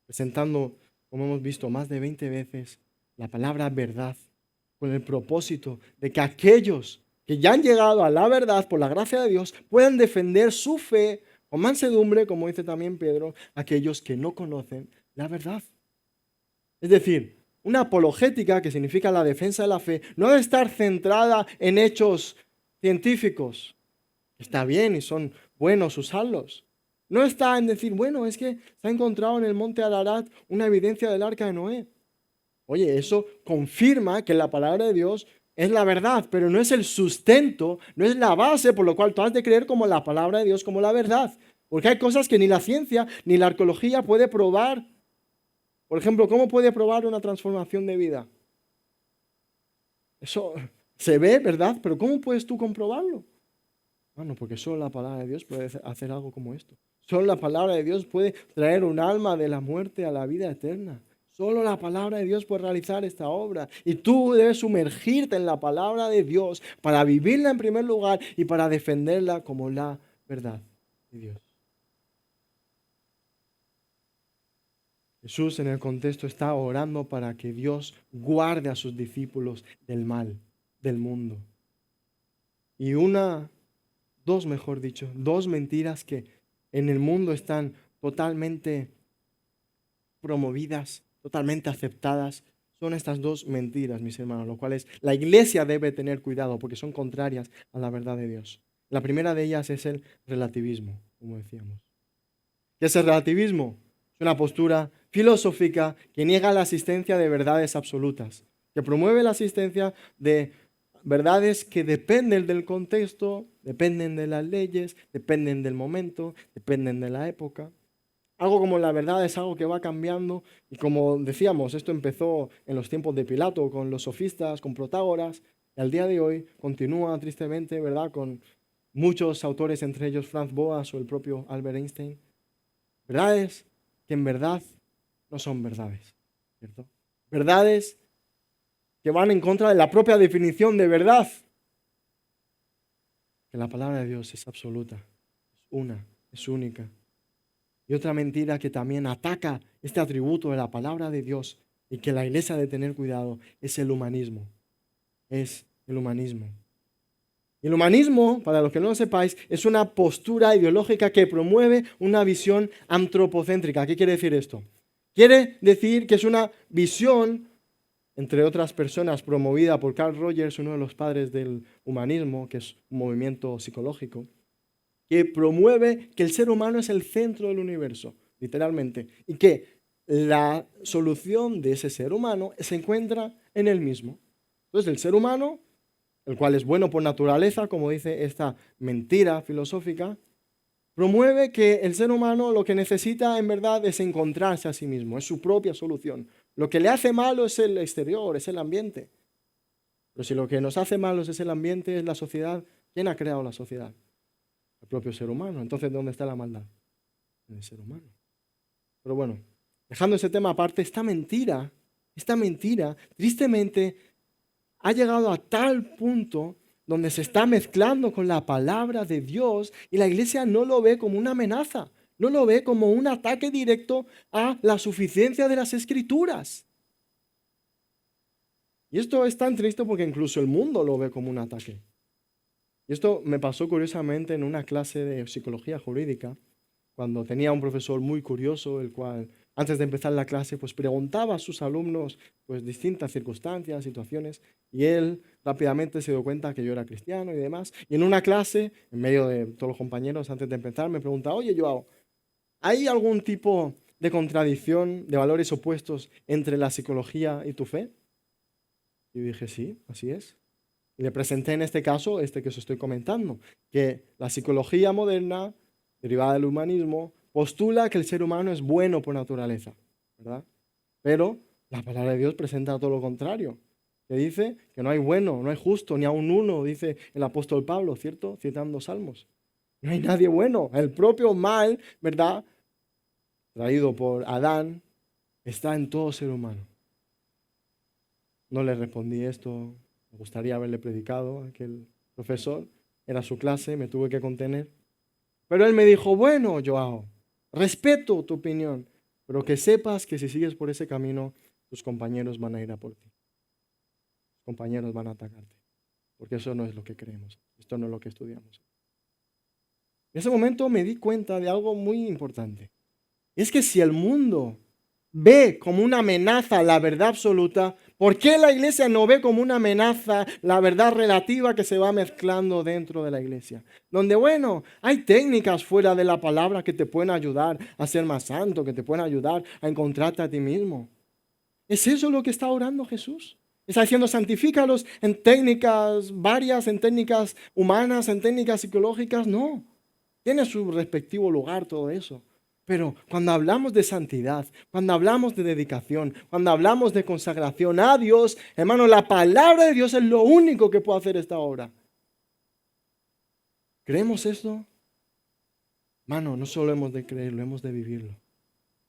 presentando, como hemos visto, más de 20 veces la palabra verdad, con el propósito de que aquellos que ya han llegado a la verdad por la gracia de Dios puedan defender su fe con mansedumbre, como dice también Pedro, aquellos que no conocen la verdad. Es decir, una apologética, que significa la defensa de la fe, no debe estar centrada en hechos científicos. Está bien y son buenos usarlos. No está en decir, bueno, es que se ha encontrado en el monte Ararat una evidencia del arca de Noé. Oye, eso confirma que la palabra de Dios es la verdad, pero no es el sustento, no es la base por lo cual tú has de creer como la palabra de Dios, como la verdad. Porque hay cosas que ni la ciencia ni la arqueología puede probar. Por ejemplo, ¿cómo puede probar una transformación de vida? Eso se ve, ¿verdad? Pero ¿cómo puedes tú comprobarlo? Bueno, porque solo la palabra de Dios puede hacer algo como esto. Solo la palabra de Dios puede traer un alma de la muerte a la vida eterna. Solo la palabra de Dios puede realizar esta obra. Y tú debes sumergirte en la palabra de Dios para vivirla en primer lugar y para defenderla como la verdad de Dios. Jesús en el contexto está orando para que Dios guarde a sus discípulos del mal, del mundo. Y mejor dicho, dos mentiras que en el mundo están totalmente promovidas, totalmente aceptadas, son estas dos mentiras, mis hermanos, lo cual es, la iglesia debe tener cuidado porque son contrarias a la verdad de Dios. La primera de ellas es el relativismo, como decíamos. ¿Qué es el relativismo? Es una postura filosófica que niega la existencia de verdades absolutas, que promueve la existencia de verdades que dependen del contexto, dependen de las leyes, dependen del momento, dependen de la época. Algo como la verdad es algo que va cambiando y como decíamos, esto empezó en los tiempos de Pilato con los sofistas, con Protágoras, y al día de hoy continúa tristemente, ¿verdad?, con muchos autores, entre ellos Franz Boas o el propio Albert Einstein. Verdades que en verdad no son verdades, ¿cierto? Verdades que van en contra de la propia definición de verdad. Que la palabra de Dios es absoluta, es una, es única. Y otra mentira que también ataca este atributo de la palabra de Dios y que la iglesia debe tener cuidado es el humanismo. Es el humanismo. Y el humanismo, para los que no lo sepáis, es una postura ideológica que promueve una visión antropocéntrica. ¿Qué quiere decir esto? Quiere decir que es una visión, entre otras personas, promovida por Carl Rogers, uno de los padres del humanismo, que es un movimiento psicológico, que promueve que el ser humano es el centro del universo, literalmente, y que la solución de ese ser humano se encuentra en él mismo. Entonces, el ser humano, el cual es bueno por naturaleza, como dice esta mentira filosófica, promueve que el ser humano lo que necesita en verdad es encontrarse a sí mismo, es su propia solución. Lo que le hace malo es el exterior, es el ambiente. Pero si lo que nos hace malos es el ambiente, es la sociedad, ¿quién ha creado la sociedad? El propio ser humano. Entonces, ¿dónde está la maldad? En el ser humano. Pero bueno, dejando ese tema aparte, esta mentira, tristemente, ha llegado a tal punto donde se está mezclando con la palabra de Dios y la iglesia no lo ve como una amenaza, no lo ve como un ataque directo a la suficiencia de las escrituras. Y esto es tan triste porque incluso el mundo lo ve como un ataque. Y esto me pasó curiosamente en una clase de psicología jurídica, cuando tenía un profesor muy curioso, el cual antes de empezar la clase pues preguntaba a sus alumnos pues distintas circunstancias, situaciones, y él rápidamente se dio cuenta que yo era cristiano y demás. Y en una clase, en medio de todos los compañeros, antes de empezar, me preguntaba, oye, Joao, ¿hay algún tipo de contradicción de valores opuestos entre la psicología y tu fe? Y yo dije, sí, así es. Y le presenté en este caso, este que os estoy comentando, que la psicología moderna, derivada del humanismo, postula que el ser humano es bueno por naturaleza, ¿verdad? Pero la palabra de Dios presenta todo lo contrario, que dice que no hay bueno, no hay justo, ni aun uno, dice el apóstol Pablo, ¿cierto? Citando Salmos. No hay nadie bueno. El propio mal, ¿verdad? Traído por Adán, está en todo ser humano. No le respondí esto, me gustaría haberle predicado a aquel profesor, era su clase, me tuve que contener. Pero él me dijo, bueno, Joao, respeto tu opinión, pero que sepas que si sigues por ese camino, tus compañeros van a ir a por ti. Tus compañeros van a atacarte, porque eso no es lo que creemos, esto no es lo que estudiamos. En ese momento me di cuenta de algo muy importante. Es que si el mundo ve como una amenaza la verdad absoluta, ¿por qué la iglesia no ve como una amenaza la verdad relativa que se va mezclando dentro de la iglesia? Donde, bueno, hay técnicas fuera de la palabra que te pueden ayudar a ser más santo, que te pueden ayudar a encontrarte a ti mismo. ¿Es eso lo que está orando Jesús? Está diciendo, santifícalos en técnicas varias, en técnicas humanas, en técnicas psicológicas. No, tiene su respectivo lugar todo eso. Pero cuando hablamos de santidad, cuando hablamos de dedicación, cuando hablamos de consagración a Dios, hermano, la palabra de Dios es lo único que puede hacer esta obra. ¿Creemos esto? Hermano, no solo hemos de creerlo, hemos de vivirlo.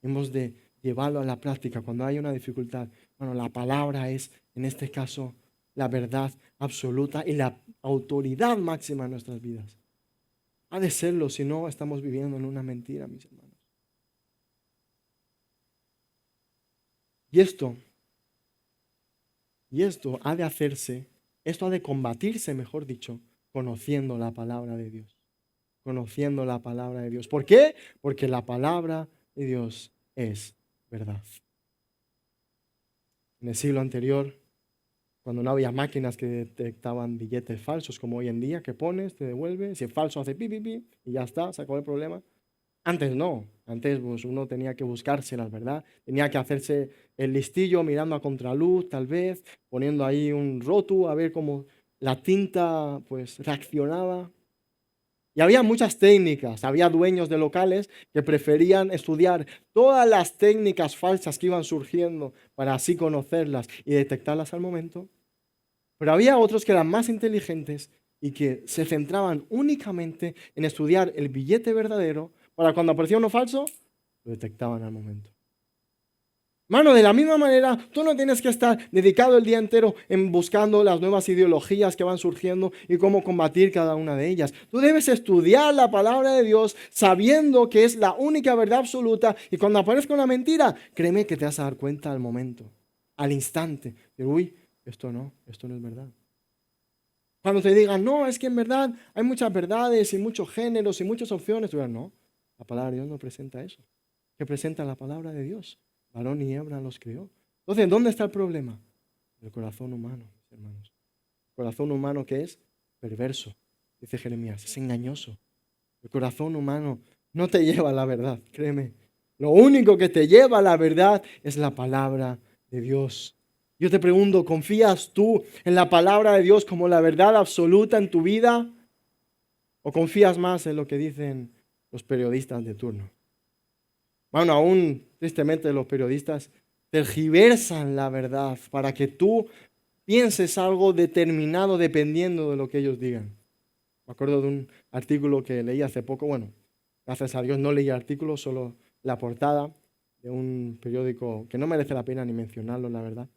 Hemos de llevarlo a la práctica cuando hay una dificultad. Bueno, la palabra es, en este caso, la verdad absoluta y la autoridad máxima en nuestras vidas. Ha de serlo, si no estamos viviendo en una mentira, mis hermanos. Y esto ha de hacerse, esto ha de combatirse, mejor dicho, conociendo la palabra de Dios. Conociendo la palabra de Dios. ¿Por qué? Porque la palabra de Dios es verdad. En el siglo anterior, cuando no había máquinas que detectaban billetes falsos como hoy en día, que pones, te devuelve, si es falso hace pi, pi, pi, y ya está, se acabó el problema. Antes no, antes pues, uno tenía que buscárselas, ¿verdad? Tenía que hacerse el listillo mirando a contraluz, tal vez, poniendo ahí un rótulo a ver cómo la tinta pues reaccionaba. Y había muchas técnicas, había dueños de locales que preferían estudiar todas las técnicas falsas que iban surgiendo para así conocerlas y detectarlas al momento. Pero había otros que eran más inteligentes y que se centraban únicamente en estudiar el billete verdadero para cuando aparecía uno falso, lo detectaban al momento. Mano, de la misma manera, tú no tienes que estar dedicado el día entero en buscando las nuevas ideologías que van surgiendo y cómo combatir cada una de ellas. Tú debes estudiar la palabra de Dios sabiendo que es la única verdad absoluta y cuando aparezca una mentira, créeme que te vas a dar cuenta al momento, al instante. De, uy, esto no es verdad. Cuando te digan, no, es que en verdad hay muchas verdades y muchos géneros y muchas opciones, tú dirás, no, la palabra de Dios no presenta eso. ¿Qué presenta la palabra de Dios? Varón y hembra los crió. Entonces, ¿dónde está el problema? El corazón humano, mis hermanos. El corazón humano que es perverso, dice Jeremías, es engañoso. El corazón humano no te lleva a la verdad, créeme. Lo único que te lleva a la verdad es la palabra de Dios. Yo te pregunto, ¿confías tú en la palabra de Dios como la verdad absoluta en tu vida? ¿O confías más en lo que dicen los periodistas de turno? Bueno, aún tristemente los periodistas tergiversan la verdad para que tú pienses algo determinado dependiendo de lo que ellos digan. Me acuerdo de un artículo que leí hace poco, bueno, gracias a Dios no leí el artículo, solo la portada de un periódico que no merece la pena ni mencionarlo, la verdad.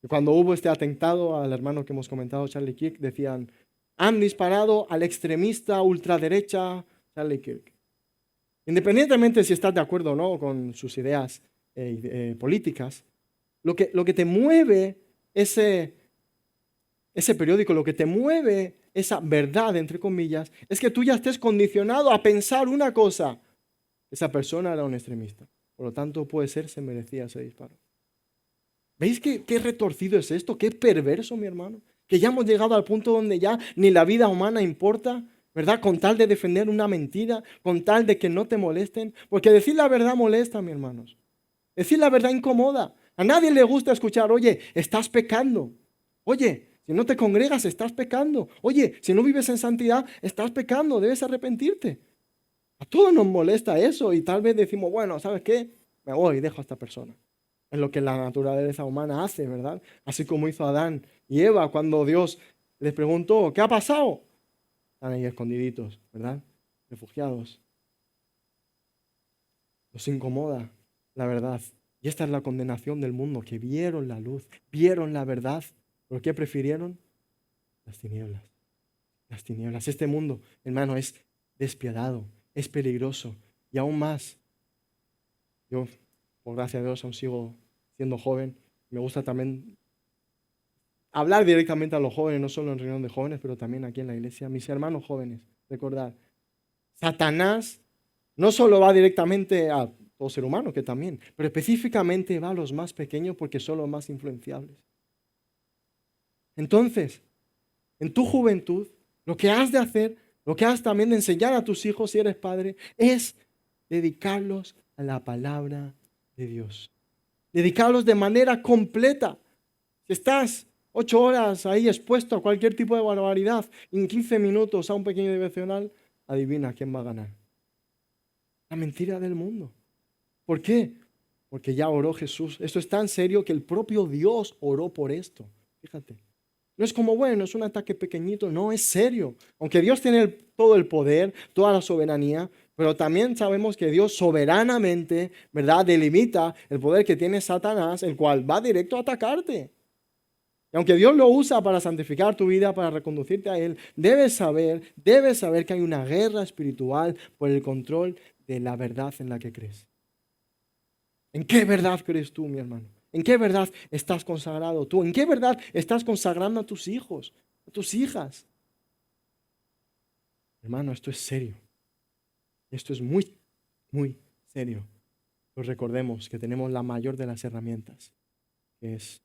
Y cuando hubo este atentado al hermano que hemos comentado, Charlie Kirk, decían, han disparado al extremista ultraderecha Charlie Kirk. Independientemente si estás de acuerdo o no con sus ideas políticas, lo que te mueve ese periódico, lo que te mueve esa verdad, entre comillas, es que tú ya estés condicionado a pensar una cosa. Esa persona era un extremista. Por lo tanto, puede ser, se merecía ese disparo. ¿Veis qué retorcido es esto? ¿Qué perverso, mi hermano? Que ya hemos llegado al punto donde ya ni la vida humana importa, ¿verdad? Con tal de defender una mentira, con tal de que no te molesten. Porque decir la verdad molesta, mi hermanos. Decir la verdad incomoda. A nadie le gusta escuchar, oye, estás pecando. Oye, si no te congregas, estás pecando. Oye, si no vives en santidad, estás pecando, debes arrepentirte. A todos nos molesta eso y tal vez decimos, bueno, ¿sabes qué? Me voy y dejo a esta persona. Es lo que la naturaleza humana hace, ¿verdad? Así como hizo Adán y Eva cuando Dios les preguntó, ¿qué ha pasado? Están ahí escondiditos, ¿verdad? Refugiados. Los incomoda la verdad. Y esta es la condenación del mundo, que vieron la luz, vieron la verdad. ¿Por qué prefirieron? Las tinieblas. Las tinieblas. Este mundo, hermano, es despiadado, es peligroso. Y aún más, yo, por gracia de Dios, aún sigo siendo joven. Me gusta también hablar directamente a los jóvenes, no solo en reunión de jóvenes, pero también aquí en la iglesia. Mis hermanos jóvenes, recordad, Satanás no solo va directamente a todo ser humano, que también, pero específicamente va a los más pequeños porque son los más influenciables. Entonces, en tu juventud, lo que has de hacer, lo que has también de enseñar a tus hijos si eres padre, es dedicarlos a la palabra de Dios. Dedicarlos de manera completa. Si estás 8 horas ahí expuesto a cualquier tipo de barbaridad, en 15 minutos a un pequeño devocional, adivina quién va a ganar. La mentira del mundo. ¿Por qué? Porque ya oró Jesús. Esto es tan serio que el propio Dios oró por esto. Fíjate. No es como, bueno, es un ataque pequeñito. No, es serio. Aunque Dios tiene todo el poder, toda la soberanía, pero también sabemos que Dios soberanamente, ¿verdad?, delimita el poder que tiene Satanás, el cual va directo a atacarte. Y aunque Dios lo usa para santificar tu vida, para reconducirte a Él, debes saber que hay una guerra espiritual por el control de la verdad en la que crees. ¿En qué verdad crees tú, mi hermano? ¿En qué verdad estás consagrado tú? ¿En qué verdad estás consagrando a tus hijos, a tus hijas? Hermano, esto es serio. Esto es muy, muy serio. Pero recordemos que tenemos la mayor de las herramientas, que es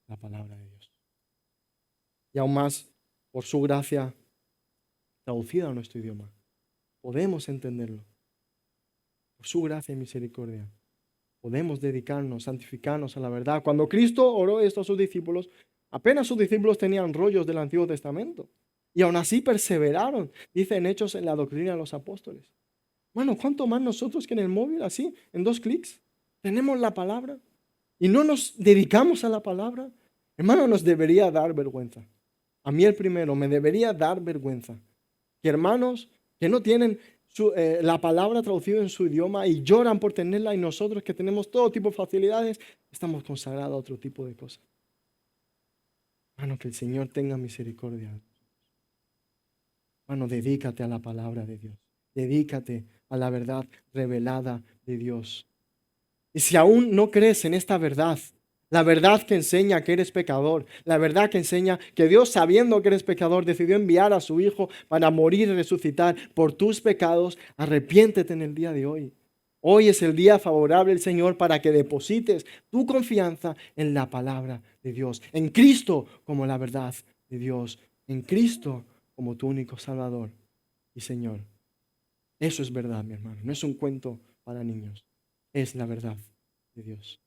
la palabra de Dios. Y aún más, por su gracia traducida a nuestro idioma, podemos entenderlo. Por su gracia y misericordia, podemos dedicarnos, santificarnos a la verdad. Cuando Cristo oró esto a sus discípulos, apenas sus discípulos tenían rollos del Antiguo Testamento. Y aún así perseveraron, dice en Hechos, en la doctrina de los apóstoles. Bueno, ¿cuánto más nosotros que en el móvil, así, en 2 clics? Tenemos la palabra y no nos dedicamos a la palabra. Hermano, nos debería dar vergüenza. A mí el primero, me debería dar vergüenza. Que hermanos que no tienen la palabra traducida en su idioma y lloran por tenerla, y nosotros que tenemos todo tipo de facilidades, estamos consagrados a otro tipo de cosas. Hermano, que el Señor tenga misericordia. Hermano, dedícate a la palabra de Dios. Dedícate a la verdad revelada de Dios. Y si aún no crees en esta verdad, la verdad que enseña que eres pecador, la verdad que enseña que Dios, sabiendo que eres pecador, decidió enviar a su Hijo para morir y resucitar por tus pecados, arrepiéntete en el día de hoy. Hoy es el día favorable del Señor para que deposites tu confianza en la palabra de Dios, en Cristo como la verdad de Dios, en Cristo como tu único Salvador y Señor. Eso es verdad, mi hermano. No es un cuento para niños. Es la verdad de Dios.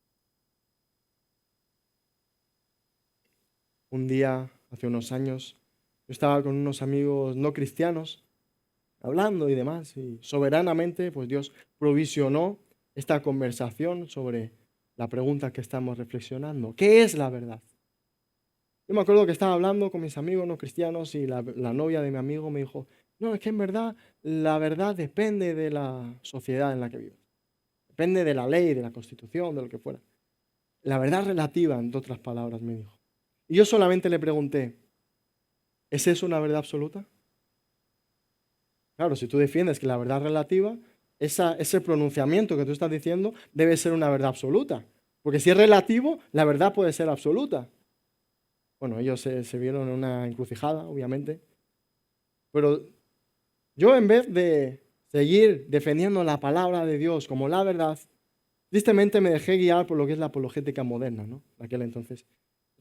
Un día, hace unos años, yo estaba con unos amigos no cristianos, hablando y demás, y soberanamente, pues Dios provisionó esta conversación sobre la pregunta que estamos reflexionando. ¿Qué es la verdad? Yo me acuerdo que estaba hablando con mis amigos no cristianos y la novia de mi amigo me dijo, no, es que en verdad la verdad depende de la sociedad en la que vives. Depende de la ley, de la constitución, de lo que fuera. La verdad relativa, en otras palabras, me dijo. Y yo solamente le pregunté, ¿Es eso una verdad absoluta? Claro, si tú defiendes que la verdad relativa, ese pronunciamiento que tú estás diciendo debe ser una verdad absoluta. Porque si es relativo, la verdad puede ser absoluta. Bueno, ellos se vieron en una encrucijada, obviamente. Pero yo, en vez de seguir defendiendo la palabra de Dios como la verdad, tristemente me dejé guiar por lo que es la apologética moderna, ¿no? En aquel entonces,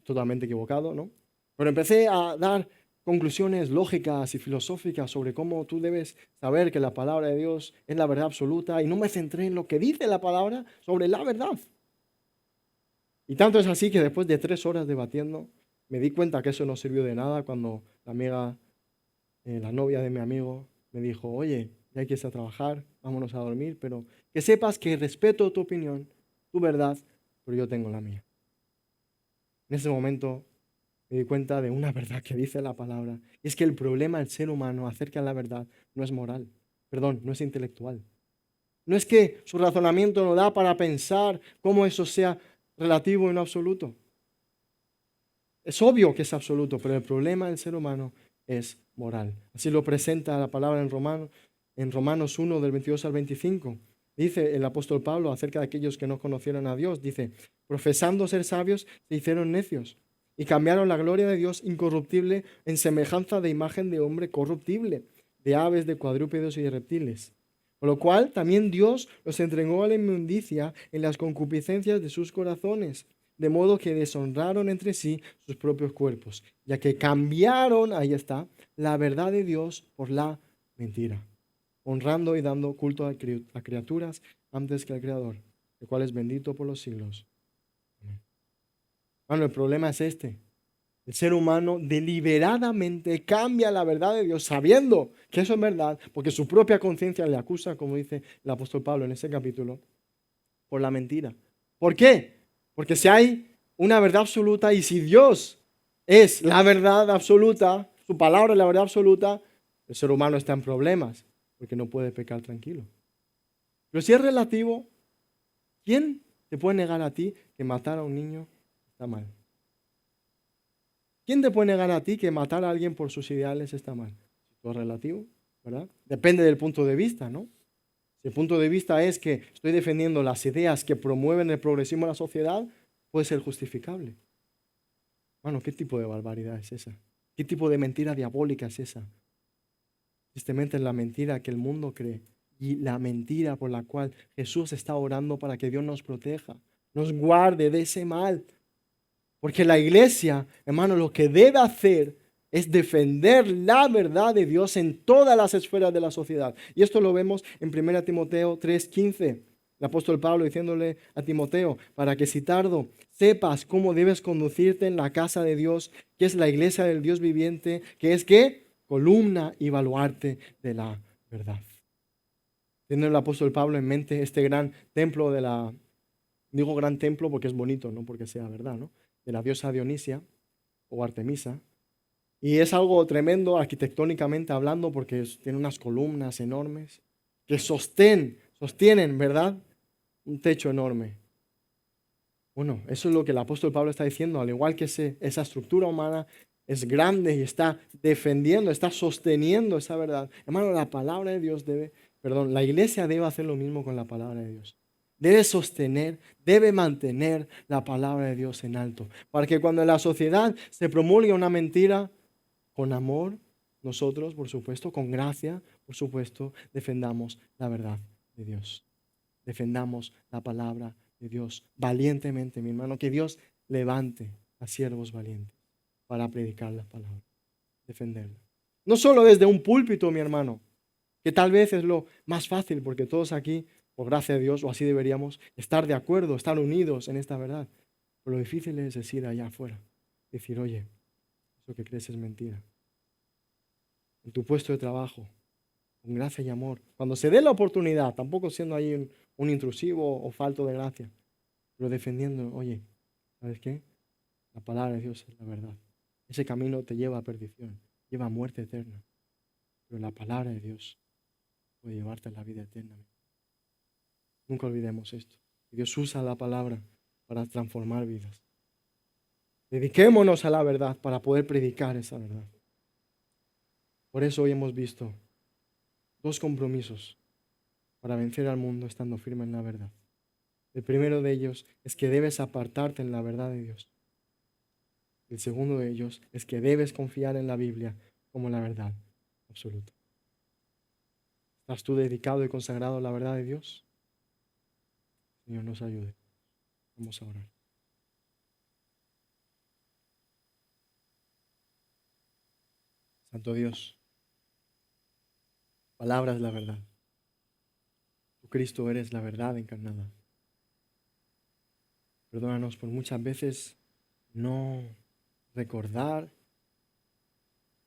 totalmente equivocado, ¿no? Pero empecé a dar conclusiones lógicas y filosóficas sobre cómo tú debes saber que la palabra de Dios es la verdad absoluta y no me centré en lo que dice la palabra sobre la verdad. Y tanto es así que después de 3 horas debatiendo, me di cuenta que eso no sirvió de nada cuando la amiga, la novia de mi amigo, me dijo, oye, ya hay que irse a trabajar, vámonos a dormir, pero que sepas que respeto tu opinión, tu verdad, pero yo tengo la mía. En ese momento me di cuenta de una verdad que dice la palabra, y es que el problema del ser humano acerca de la verdad no es moral, perdón, no es intelectual. No es que su razonamiento no da para pensar cómo eso sea relativo y no absoluto. Es obvio que es absoluto, pero el problema del ser humano es moral. Así lo presenta la palabra en Romanos 1, del 22 al 25. Dice el apóstol Pablo acerca de aquellos que no conocieron a Dios, dice, profesando ser sabios, se hicieron necios y cambiaron la gloria de Dios incorruptible en semejanza de imagen de hombre corruptible, de aves, de cuadrúpedos y de reptiles. Por lo cual también Dios los entregó a la inmundicia en las concupiscencias de sus corazones, de modo que deshonraron entre sí sus propios cuerpos, ya que cambiaron, ahí está, la verdad de Dios por la mentira, honrando y dando culto a criaturas antes que al Creador, el cual es bendito por los siglos. Amén. Bueno, el problema es este. El ser humano deliberadamente cambia la verdad de Dios sabiendo que eso es verdad, porque su propia conciencia le acusa, como dice el apóstol Pablo en ese capítulo, por la mentira. ¿Por qué? Porque si hay una verdad absoluta y si Dios es la verdad absoluta, su palabra es la verdad absoluta, el ser humano está en problemas porque no puede pecar tranquilo. Pero si es relativo, ¿quién te puede negar a ti que matar a un niño está mal? ¿Quién te puede negar a ti que matar a alguien por sus ideales está mal? Todo es relativo, ¿verdad? Depende del punto de vista, ¿no? Si el punto de vista es que estoy defendiendo las ideas que promueven el progresismo en la sociedad, puede ser justificable. Bueno, ¿qué tipo de barbaridad es esa? ¿Qué tipo de mentira diabólica es esa? Tristemente es la mentira que el mundo cree y la mentira por la cual Jesús está orando para que Dios nos proteja, nos guarde de ese mal. Porque la iglesia, hermano, lo que debe hacer es defender la verdad de Dios en todas las esferas de la sociedad. Y esto lo vemos en 1 Timoteo 3:15. El apóstol Pablo diciéndole a Timoteo, para que si tardo sepas cómo debes conducirte en la casa de Dios, que es la iglesia del Dios viviente, que es ¿qué? Columna y baluarte de la verdad. Tiene el apóstol Pablo en mente este gran templo digo gran templo porque es bonito, no porque sea verdad, ¿no? De la diosa Dionisia o Artemisa. Y es algo tremendo arquitectónicamente hablando porque tiene unas columnas enormes que sostienen, ¿verdad? Un techo enorme. Bueno, eso es lo que el apóstol Pablo está diciendo, al igual que esa estructura humana es grande y está defendiendo, está sosteniendo esa verdad. Hermano, la palabra de Dios la iglesia debe hacer lo mismo con la palabra de Dios. Debe sostener, debe mantener la palabra de Dios en alto, para que cuando en la sociedad se promulgue una mentira, con amor, nosotros, por supuesto, con gracia, por supuesto, defendamos la verdad de Dios. Defendamos la palabra de Dios valientemente, mi hermano. Que Dios levante a siervos valientes para predicar la palabra, defenderla. No solo desde un púlpito, mi hermano, que tal vez es lo más fácil, porque todos aquí, por gracia de Dios, o así deberíamos, estar de acuerdo, estar unidos en esta verdad. Pero lo difícil es decir allá afuera, decir, oye, eso que crees es mentira. En tu puesto de trabajo, con gracia y amor. Cuando se dé la oportunidad, tampoco siendo ahí un intrusivo o falto de gracia, pero defendiendo, oye, ¿sabes qué? La palabra de Dios es la verdad. Ese camino te lleva a perdición, lleva a muerte eterna, pero la palabra de Dios puede llevarte a la vida eterna. Nunca olvidemos esto. Dios usa la palabra para transformar vidas. Dediquémonos a la verdad para poder predicar esa verdad. Por eso hoy hemos visto dos compromisos para vencer al mundo estando firme en la verdad. El primero de ellos es que debes apartarte en la verdad de Dios. El segundo de ellos es que debes confiar en la Biblia como la verdad absoluta. ¿Estás tú dedicado y consagrado a la verdad de Dios? Señor, nos ayude. Vamos a orar. Santo Dios, palabra es la verdad. Tú, Cristo, eres la verdad encarnada. Perdónanos por muchas veces no recordar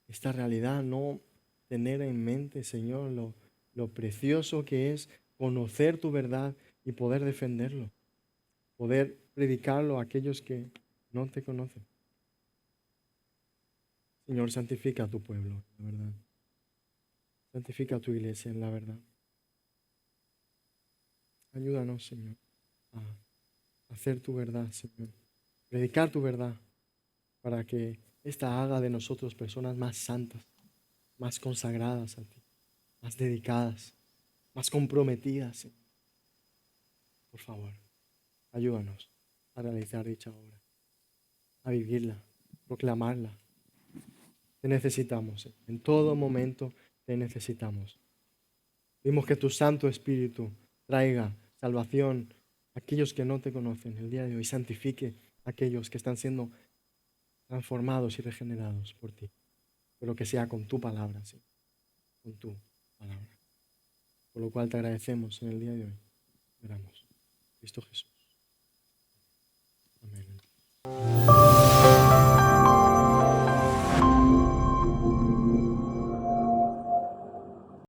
esta realidad, no tener en mente, Señor, lo precioso que es conocer tu verdad y poder defenderlo, poder predicarlo a aquellos que no te conocen. Señor, santifica a tu pueblo, la verdad. Santifica a tu iglesia en la verdad. Ayúdanos, Señor, a hacer tu verdad, Señor. Predicar tu verdad para que ésta haga de nosotros personas más santas, más consagradas a ti, más dedicadas, más comprometidas, Señor. Por favor, ayúdanos a realizar dicha obra, a vivirla, proclamarla. Te necesitamos, Señor. En todo momento te necesitamos. Vimos que tu Santo Espíritu traiga salvación a aquellos que no te conocen el día de hoy. Santifique a aquellos que están siendo transformados y regenerados por ti. Pero que sea con tu palabra, Señor. Con tu palabra. Por lo cual te agradecemos en el día de hoy. Oramos. Cristo Jesús. Amén.